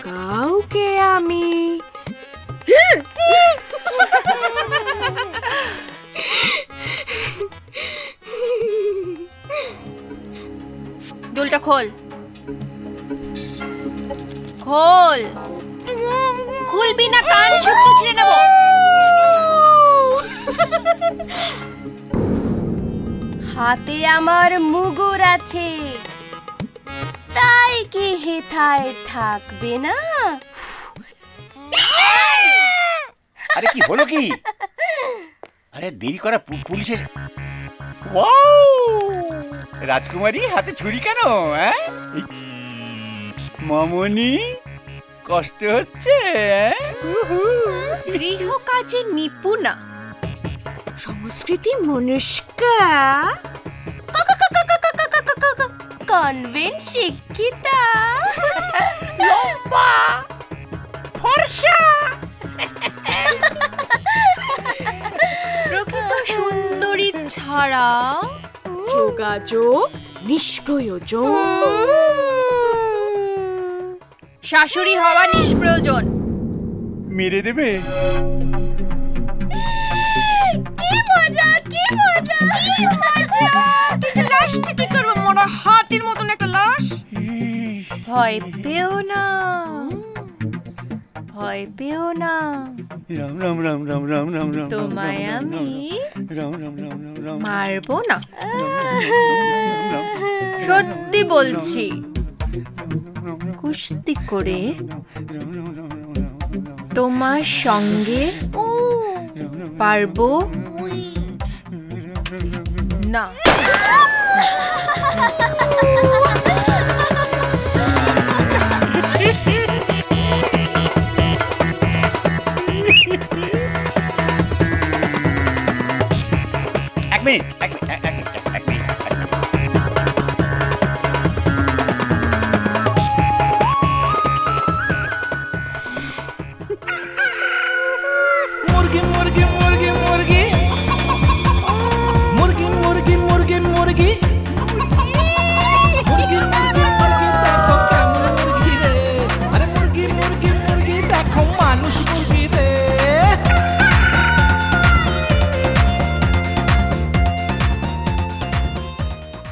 কাউকে আমি দুলটা খোল, খোল। খুলবি না, কান শুদ্ধ ছিঁড়ে নেব। হাতে আমার মুগুর আছে, তাই কি হেথায় থাকবে না? আরে কি হলো কি? আরে দেরি করা পুলিশের। রাজকুমারী হাতে ছুরি কেন? মামনি কষ্ট হচ্ছে? গৃহ কাজে নিপুণা, সংস্কৃতি মনস্কা, কনভেন্ট শিক্ষিতা, লম্বা, ফর্সা, প্রকৃত সুন্দরী ছাড়া যোগাযোগ নিষ্প্রয়োজন, শাশুড়ি হওয়া নিষ্প্রয়োজন। মেরে দেবে? কি মজা, কি মজা, কি মজা। কিন্তু লাশটা কি করবো? মোরা হাতির মতন একটা লাশ। ভয় পেও না, ভয় পেও না, রাম রাম রাম রাম রাম রাম রাম তোমায় আমি রাম রাম রাম রাম রাম মারবো না, সত্যি বলছি। কুস্তি করে তোমার সঙ্গে পারবো না। এক মিনিট, এক মিনিট, এক মিনিট, এক মিনিট। মুরগি মুরগি মুরগি মুরগি মুরগি মুরগি মুরগি মুরগি মুরগি মুরগি মুরগি দেখো কেমন মুরগি রে, আরে মুরগি মুরগি মুরগি দেখো মানুষ মুরগি রে।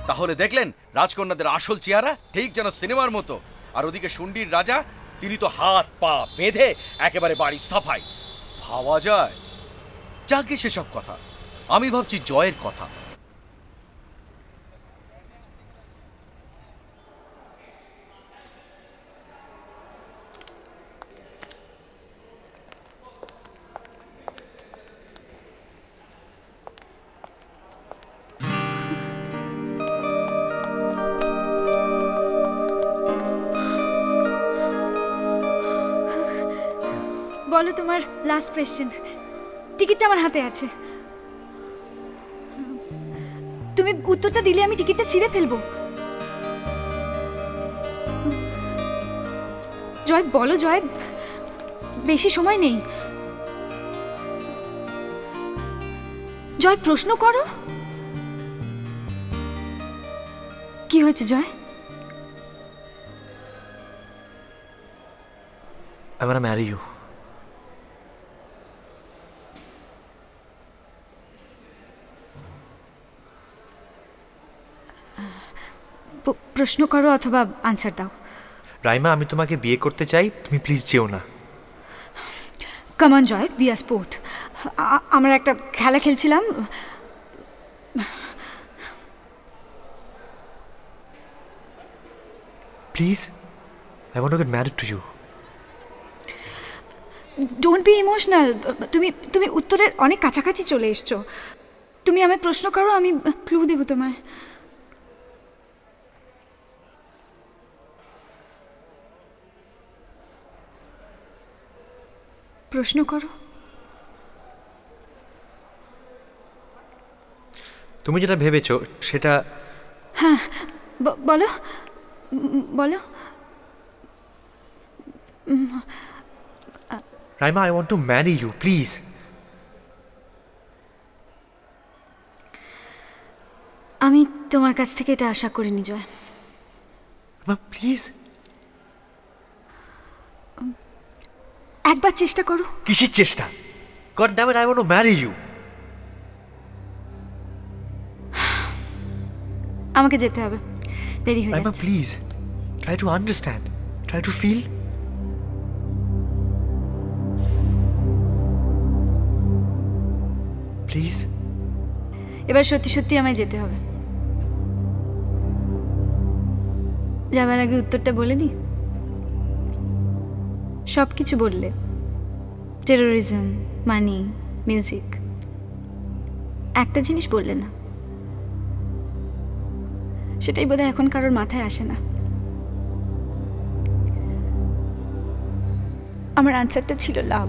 তাহলে দেখলেন রাজকন্যাদের আসল চেহারা, ঠিক যেন সিনেমার মতো। আর ওদিকে শুন্ডির রাজা, তিনি তো হাত পা বেঁধে একেবারে বাড়ি সাফাই। ভাবা যায়। যাকে সেসব কথা, আমি ভাবছি জয়ের কথা। বলো তোমার লাস্ট কোয়েশ্চেন। টিকিটটা আমার হাতে আছে, তুমি উত্তরটা দিলে আমি টিকিটটা ছিঁড়ে ফেলবো। জয় বলো জয়, বেশি সময় নেই। জয় প্রশ্ন করো। কি হয়েছে জয়? I want to marry you. প্রশ্ন করো অথবা আনসার দাও। রাইমা, আমি তোমাকে বিয়ে করতে চাই, তুমি প্লিজ যেও না। Come on Joy, be a sport. আমরা একটা খেলা খেলছিলাম। Please, I want to get married to you. Don't be emotional. তুমি উত্তরের অনেক কাছাকাছি চলে এসছো। তুমি আমায় প্রশ্ন করো, আমি ক্লু দেব তোমায়। প্রশ্ন করো। তুমি যেটা ভেবেছো সেটা। হ্যাঁ বলো বলো। Raima, I want to marry you, please. আমি তোমার কাছ থেকে এটা আশা করিনি জয়। রাইমা, প্লিজ। একবার চেষ্টা করো। কিসের চেষ্টা? God damn it, I want to marry you. আমাকে যেতে হবে, দেরি হয়ে রাইমা, যাচ্ছে। Please try to understand, try to feel. Please. এবার সত্যি সত্যি আমায় যেতে হবে। যাবার আগে উত্তরটা বলে দিই। সব কিছু বললে, টেরোরিজম, মানি, মিউজিক, একটা জিনিস বললে না। সেটাই বোধহয় এখন কারোর মাথায় আসে না। আমার আনসারটা ছিল লাভ,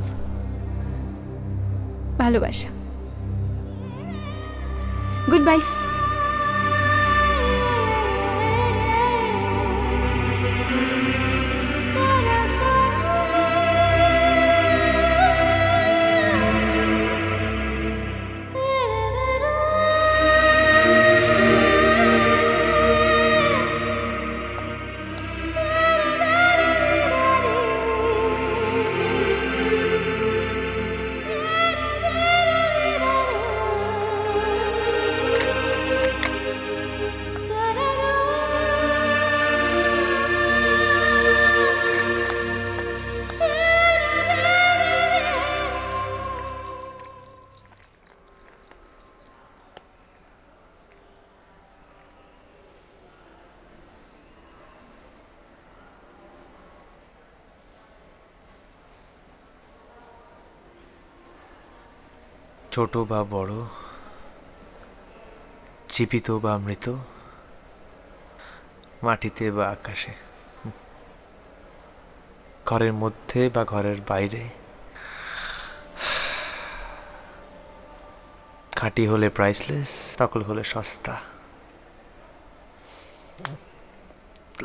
ভালোবাসা। Good bye. ছোট বা বড়, জীবিত বা মৃত, মাটিতে বা আকাশে, ঘরের মধ্যে বা ঘরের বাইরে, খাঁটি হলে প্রাইসলেস, নকল হলে সস্তা।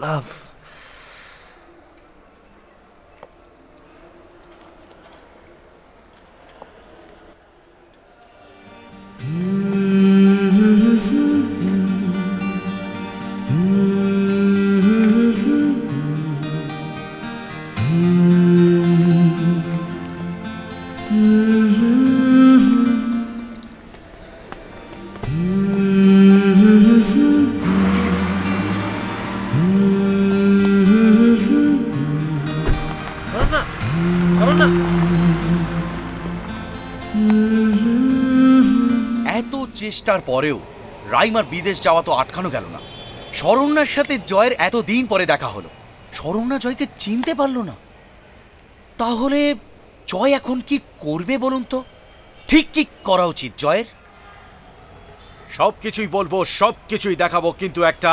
লাভ। এত চেষ্টার পরেও রাইমার বিদেশ যাওয়া তো আটকানো গেল না। শরণ্যার সাথে জয়ের এতদিন পরে দেখা হলো, শরণ্যা জয়কে চিনতে পারলো না। তাহলে জয় এখন কি করবে বলুন তো? ঠিক কি করা উচিত জয়ের? সবকিছুই বলবো, সবকিছুই দেখাবো, কিন্তু একটা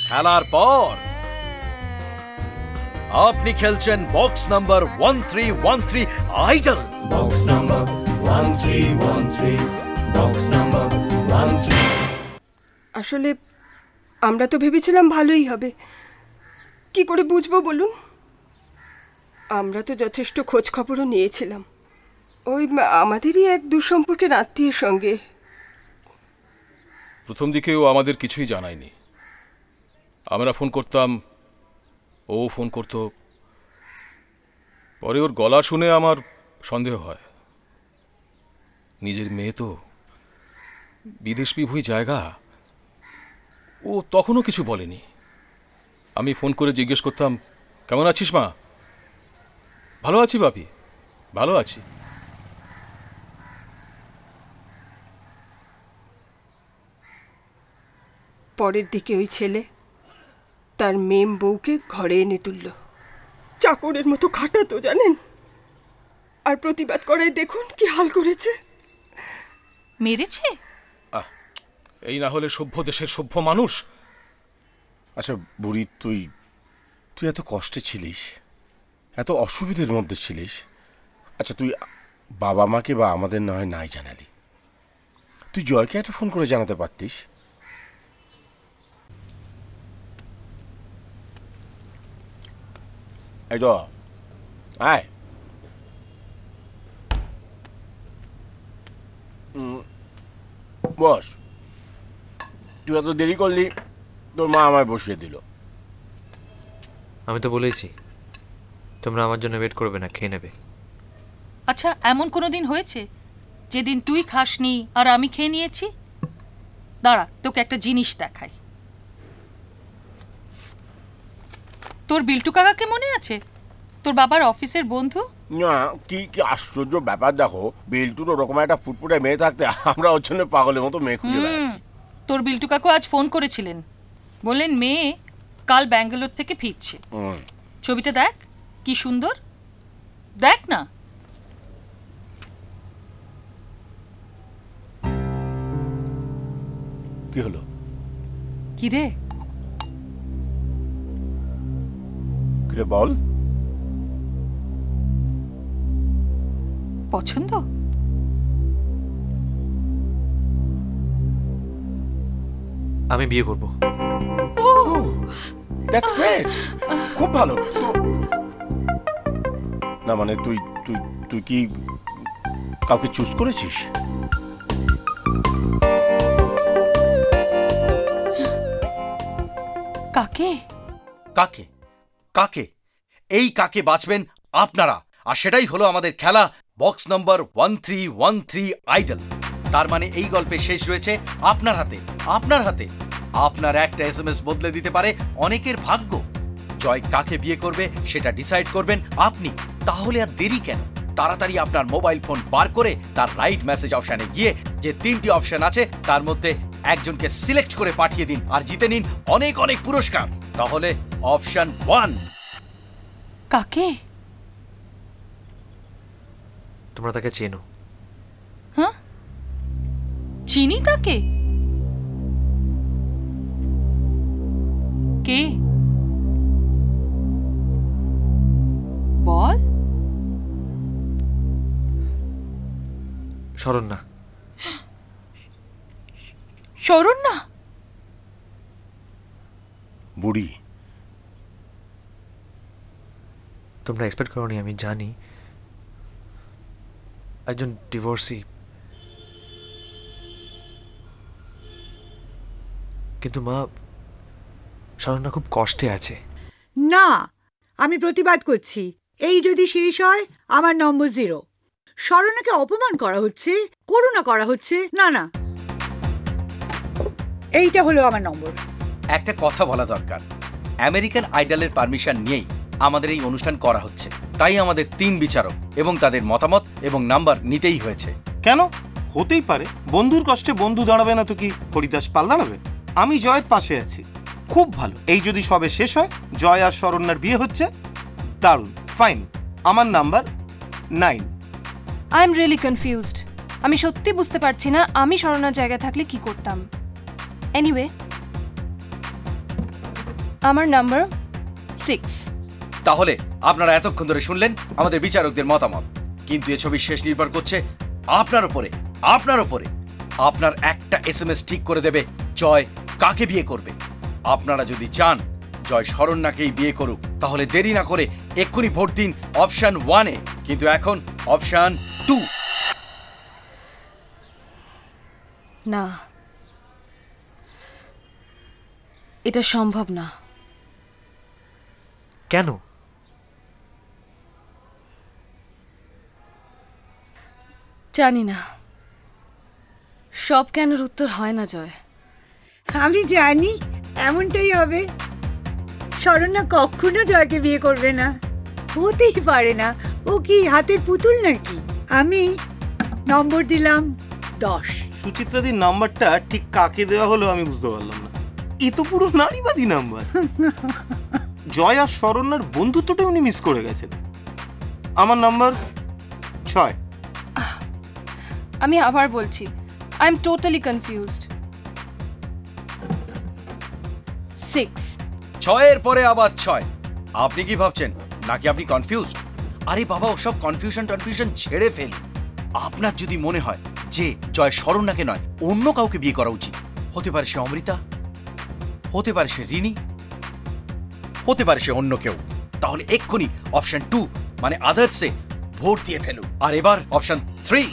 খেলার পর। আপনি খেলছেন box number 1313 idol. Box number 1313, box number 13। আসলে আমরা তো ভেবেছিলাম ভালোই হবে, কি করে বুঝবো বলুন? আমরা তো যথেষ্ট খোঁজ খবরও নিয়েছিলাম ওই আমাদেরই এক দুঃসম্পর্কের আত্মীয়ের সঙ্গে। প্রথম দিকে ও আমাদের কিছুই জানায়নি। আমরা ফোন করতাম, ও ফোন করত। পরে ওর গলা শুনে আমার সন্দেহ হয়। নিজের মেয়ে তো, বিদেশ বিভূই জায়গা, ও তখনও কিছু বলেনি। আমি ফোন করে জিজ্ঞেস করতাম, কেমন আছিস মা? ভালো আছি বাপি, ভালো আছি। পরের দিকে ওই ছেলে তার মেম বউকে ঘরে এনে তুলল, চাকরের মতো খাটাতো জানেন। আর প্রতিবাদ করায় দেখুন কি হাল করেছে। মেরেছে? এই না হলে সভ্য দেশের সভ্য মানুষ। আচ্ছা বুড়ি, তুই এত কষ্টে ছিলিস, এত অসুবিধার মধ্যে ছিলিস। আচ্ছা তুই বাবা মাকে বা আমাদের না হয় নাই জানালি, তুই জয়কে একটা ফোন করে জানাতে পারতিস। এই তো আয়। বস, তুই এত দেরি করলি, তোর মা আমায় বসিয়ে দিল। আমি তো বলেছি তোমরা আমার জন্য ওয়েট করবে না, খেয়ে নেবে। আচ্ছা, এমন কোনো দিন হয়েছে যেদিন তুই খাসনি আর আমি খেয়ে নিয়েছি? দাঁড়া, তোকে একটা জিনিস দেখাই। তোর বিল্টু কাকাকে মনে আছে? তোর বাবার অফিসের বন্ধু। না, কি কি আশ্চর্য ব্যাপার দেখো, বিল্টুর ওরকম একটা ফুটফুটে মেয়ে থাকতে আমরা ওর জন্য পাগলের মতো মেয়ে খুঁজে বেড়াচ্ছি। তোর বিল্টু কাকু আজ ফোন করেছিলেন, বললেন মেয়ে কাল ব্যাঙ্গালোর থেকে ফিরছে। ছবিটা দেখ কি সুন্দর, দেখ না। কি হলো? কি রে? কিরে বল। পছন্দ? আমি বিয়ে করব। দ্যাটস গ্রেট, খুব ভালো। না মানে তুই তুই তুই কি কাউকে চুজ করেছিস? কাকে? কাকে? কাকে? এই কাকে বাঁচবেন আপনারা, আর সেটাই হলো আমাদের খেলা বক্স নাম্বার 1313 আইডল। তার মানে এই গল্পে শেষ রয়েছে আপনার হাতে। আপনার হাতে। আপনার একটা এসএমএস বদলে দিতে পারে অনেকের ভাগ্য। জয় কাকে বিয়ে করবে সেটা ডিসাইড করবেন আপনি। তাহলে আর দেরি কেন? তাড়াতাড়ি আপনার মোবাইল ফোন বার করে তার রাইট মেসেজ অপশানে গিয়ে যে 3টি অপশন আছে তার মধ্যে একজনকে সিলেক্ট করে পাঠিয়ে দিন আর জিতে নিন অনেক অনেক পুরস্কার। তাহলে অপশন 1। কাকে? তোমরা তাকে চেনো? হ্যাঁ, চিনি তাকে? কে বল? শরণ্যা। শরণ্যা? বুড়ি, তোমরা এক্সপেক্ট করোনি আমি জানি, একজন ডিভোর্সি, কিন্তু মা শরণ্যা খুব কষ্টে আছে। না, আমি প্রতিবাদ করছি। এই যদি শেষ হয় আমার নম্বর 0। শরণ্যাকে অপমান করা হচ্ছে, করুণা করা হচ্ছে। না না, এইটা হলো আমার নম্বর। একটা কথা বলা দরকার, আমেরিকান আইডলের পারমিশন নিয়েই আমাদের এই অনুষ্ঠান করা হচ্ছে, তাই আমাদের 3 বিচারক এবং তাদের মতামত এবং নাম্বার নিতেই হয়েছে। কেন? হতেই পারে, বন্ধুর কষ্টে বন্ধু দাঁড়াবে না তো কি হরিদাস পাল দাঁড়াবে? আমি জয়ের পাশে আছি, খুব ভালো। এই যদি সবে শেষ হয়, জয় আর শরণ্যার বিয়ে হচ্ছে, দারুণ, ফাইন। আমার number 9। I am really confused. আমি সত্যি বুঝতে পারছি না আমি শরণ্যার জায়গায় থাকলে কি করতাম। এনিওয়ে, আমার নাম্বার 6। তাহলে আপনারা এতক্ষণ ধরে শুনলেন আমাদের বিচারকদের মতামত, কিন্তু এ ছবির শেষ নির্ভর করছে আপনার উপরে। আপনার একটা SMS ঠিক করে দেবে জয় কাকে বিয়ে করবে। আপনারা যদি চান জয় শরণ্যাকেই বিয়ে করুক, তাহলে দেরি না করে এক্ষুনি ভোট দিন অপশন 1-এ, কিন্তু এখন অপশন 2। না, এটা সম্ভব না। কেন? জানি না, সব কেনের উত্তর হয় না জয়। আমি জানি এমনটাই হবে। শরণ্যা কখনো জয়কে বিয়ে করবে না, হতেই পারে না। ও কি হাতের পুতুল নাকি? আমি নম্বর দিলাম 10। সুচিত্রাদির নাম্বারটা ঠিক কাকে দেওয়া হলো আমি বুঝতে পারলাম না। এ তো পুরো নারীবাদী নাম্বার। জয় আর শরণ্যার বন্ধুত্বটা উনি মিস করে গেছেন। আমার নাম্বার 6। আমি আবার বলছি, আই এম টোটালি কনফিউজড। 6। 6-এর পরে আবার 6। আপনি কি ভাবছেন নাকি আপনি কনফিউজড? আরে বাবা, ওসব কনফিউশন ছেড়ে ফেলুন। আপনার যদি মনে হয় যে জয় শরণ্যাকে নয় অন্য কাউকে বিয়ে করা উচিত, হতে পারে সে অমৃতা, হতে পারে সে রিনি, হতে পারে সে অন্য কেউ, তাহলে এক্ষুনি অপশন 2 মানে আদার্সে ভোট দিয়ে ফেলুন। আর এবার অপশন 3।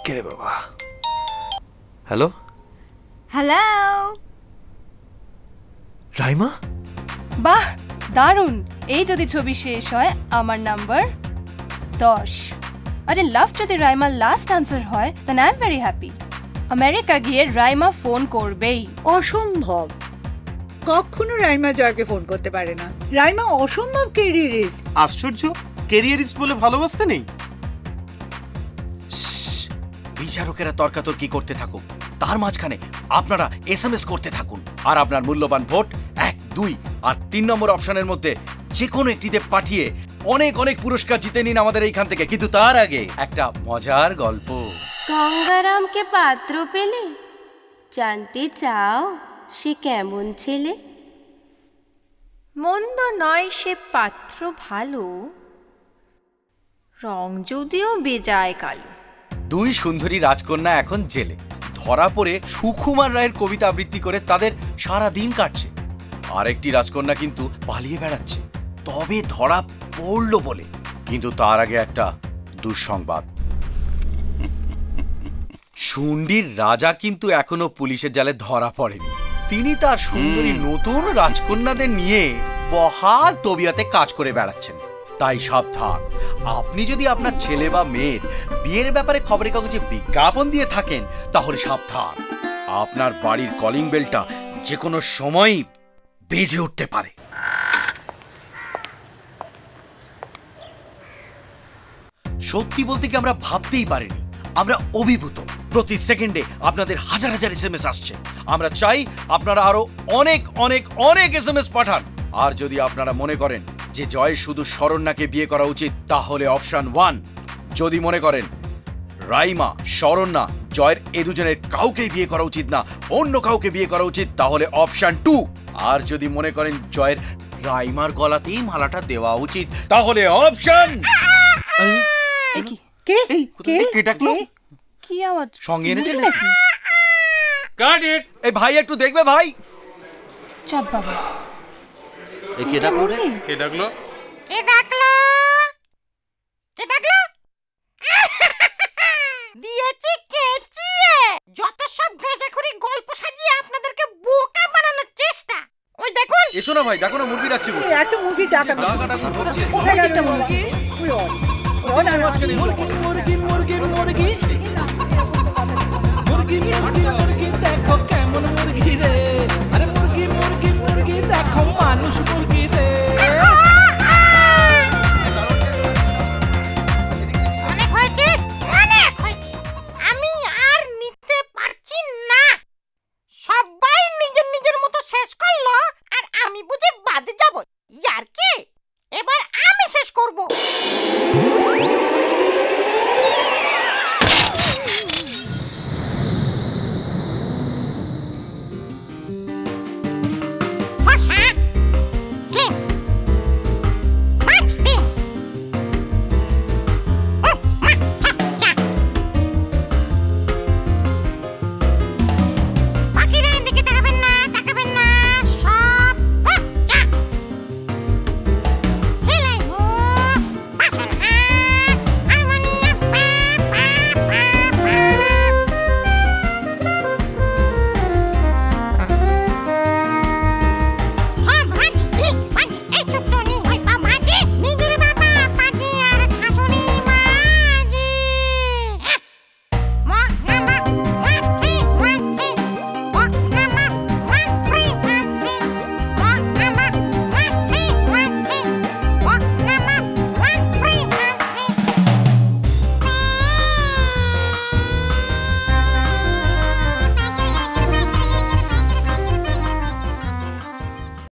কে রে বাবা? Hello hello Raima? বাহ, দারুণ। এই যদি ছবি শেষ হয় আমার নাম্বার 10। আরে লাভ যদি রাইমার লাস্ট আনসার হয় then I am very happy. America গিয়ে রাইমা ফোন করবেই। অসম্ভব, কখনো রাইমা জয়কে ফোন করতে পারে না। রাইমা অসম্ভব ক্যারিয়ারিস্ট। আশ্চর্য, ক্যারিয়ারিস্ট বলে ভালোবাসতে নেই? বিচারকেরা তর্কাতর্কি করতে থাকুক, তার মাঝখানে আপনারা SMS করতে থাকুন, আর আপনার মূল্যবান ভোট 1, 2 আর 3 নম্বর অপশনের মধ্যে যে কোনো একটিতে পাঠিয়ে অনেক অনেক পুরস্কার জিতে নিন আমাদের এইখান থেকে। কিন্তু তার আগে একটা মজার গল্প। গঙ্গারামকে পাত্র পেলে, জানতে চাও সে কেমন ছেলে? মন্দ নয় সে পাত্র ভালো, রং যদিও বেজায় কালো। 2 সুন্দরী রাজকন্যা এখন জেলে, ধরা পড়ে সুকুমার রায়ের কবিতা আবৃত্তি করে তাদের সারা দিন কাটছে। আরেকটি রাজকন্যা কিন্তু পালিয়ে বেড়াচ্ছে, তবে ধরা পড়লো বলে। কিন্তু তার আগে একটা দুঃসংবাদ, শুন্ডির রাজা কিন্তু এখনো পুলিশের জালে ধরা পড়েনি। তিনি তার সুন্দরী নতুন রাজকন্যাদের নিয়ে বহাল তবিয়াতে কাজ করে বেড়াচ্ছেন। তাই সাবধান, আপনি যদি আপনার ছেলে বা মেয়ের বিয়ের ব্যাপারে খবরের কাগজে বিজ্ঞাপন দিয়ে থাকেন তাহলে সাবধান, আপনার বাড়ির কলিং বেলটা যে কোনো সময়ই বেজে উঠতে পারে। সত্যি বলতে কি আমরা ভাবতেই পারিনি আমরা অভিভূত। প্রতি সেকেন্ডে আপনাদের হাজার হাজার SMS আসছে। আমরা চাই আপনারা আরো অনেক অনেক অনেক SMS পাঠান। আর যদি আপনারা মনে করেন যে জয় শুধু শরণ্যাকে বিয়ে করা উচিত, তাহলে অপশন 1। যদি মনে করেন রাইমা, শরণ্যা, জয়ের এ দুজনের কাউকেই বিয়ে করা উচিত না, অন্য কাউকে বিয়ে করা উচিত, তাহলে অপশন 2। আর যদি মনে করেন জয়ের রাইমার গলাতেই মালাটা দেওয়া উচিত, তাহলে অপশন কে ডাকলো? কি আওয়াজ? সঙ্গে এনেছেন? কাট ইট। এই ভাই একটু দেখবে ভাই। চাপ বাবা। কে ডাকলো রে? কে ডাকলো? কে ডাকলো? কে ডাকলো? দিয়েছি কেচিয়ে। যত সব গাঁজাখুরি গল্প সাজিয়ে আপনাদেরকে বোকা বানানোর চেষ্টা। ওই দেখুন। এসো না ভাই, দেখো না মুরগি ডাকছে। এত মুরগি ডাকা হচ্ছে। কোথায় গেল মুরগি? মুরগি মুরগি মুরগি মুরগি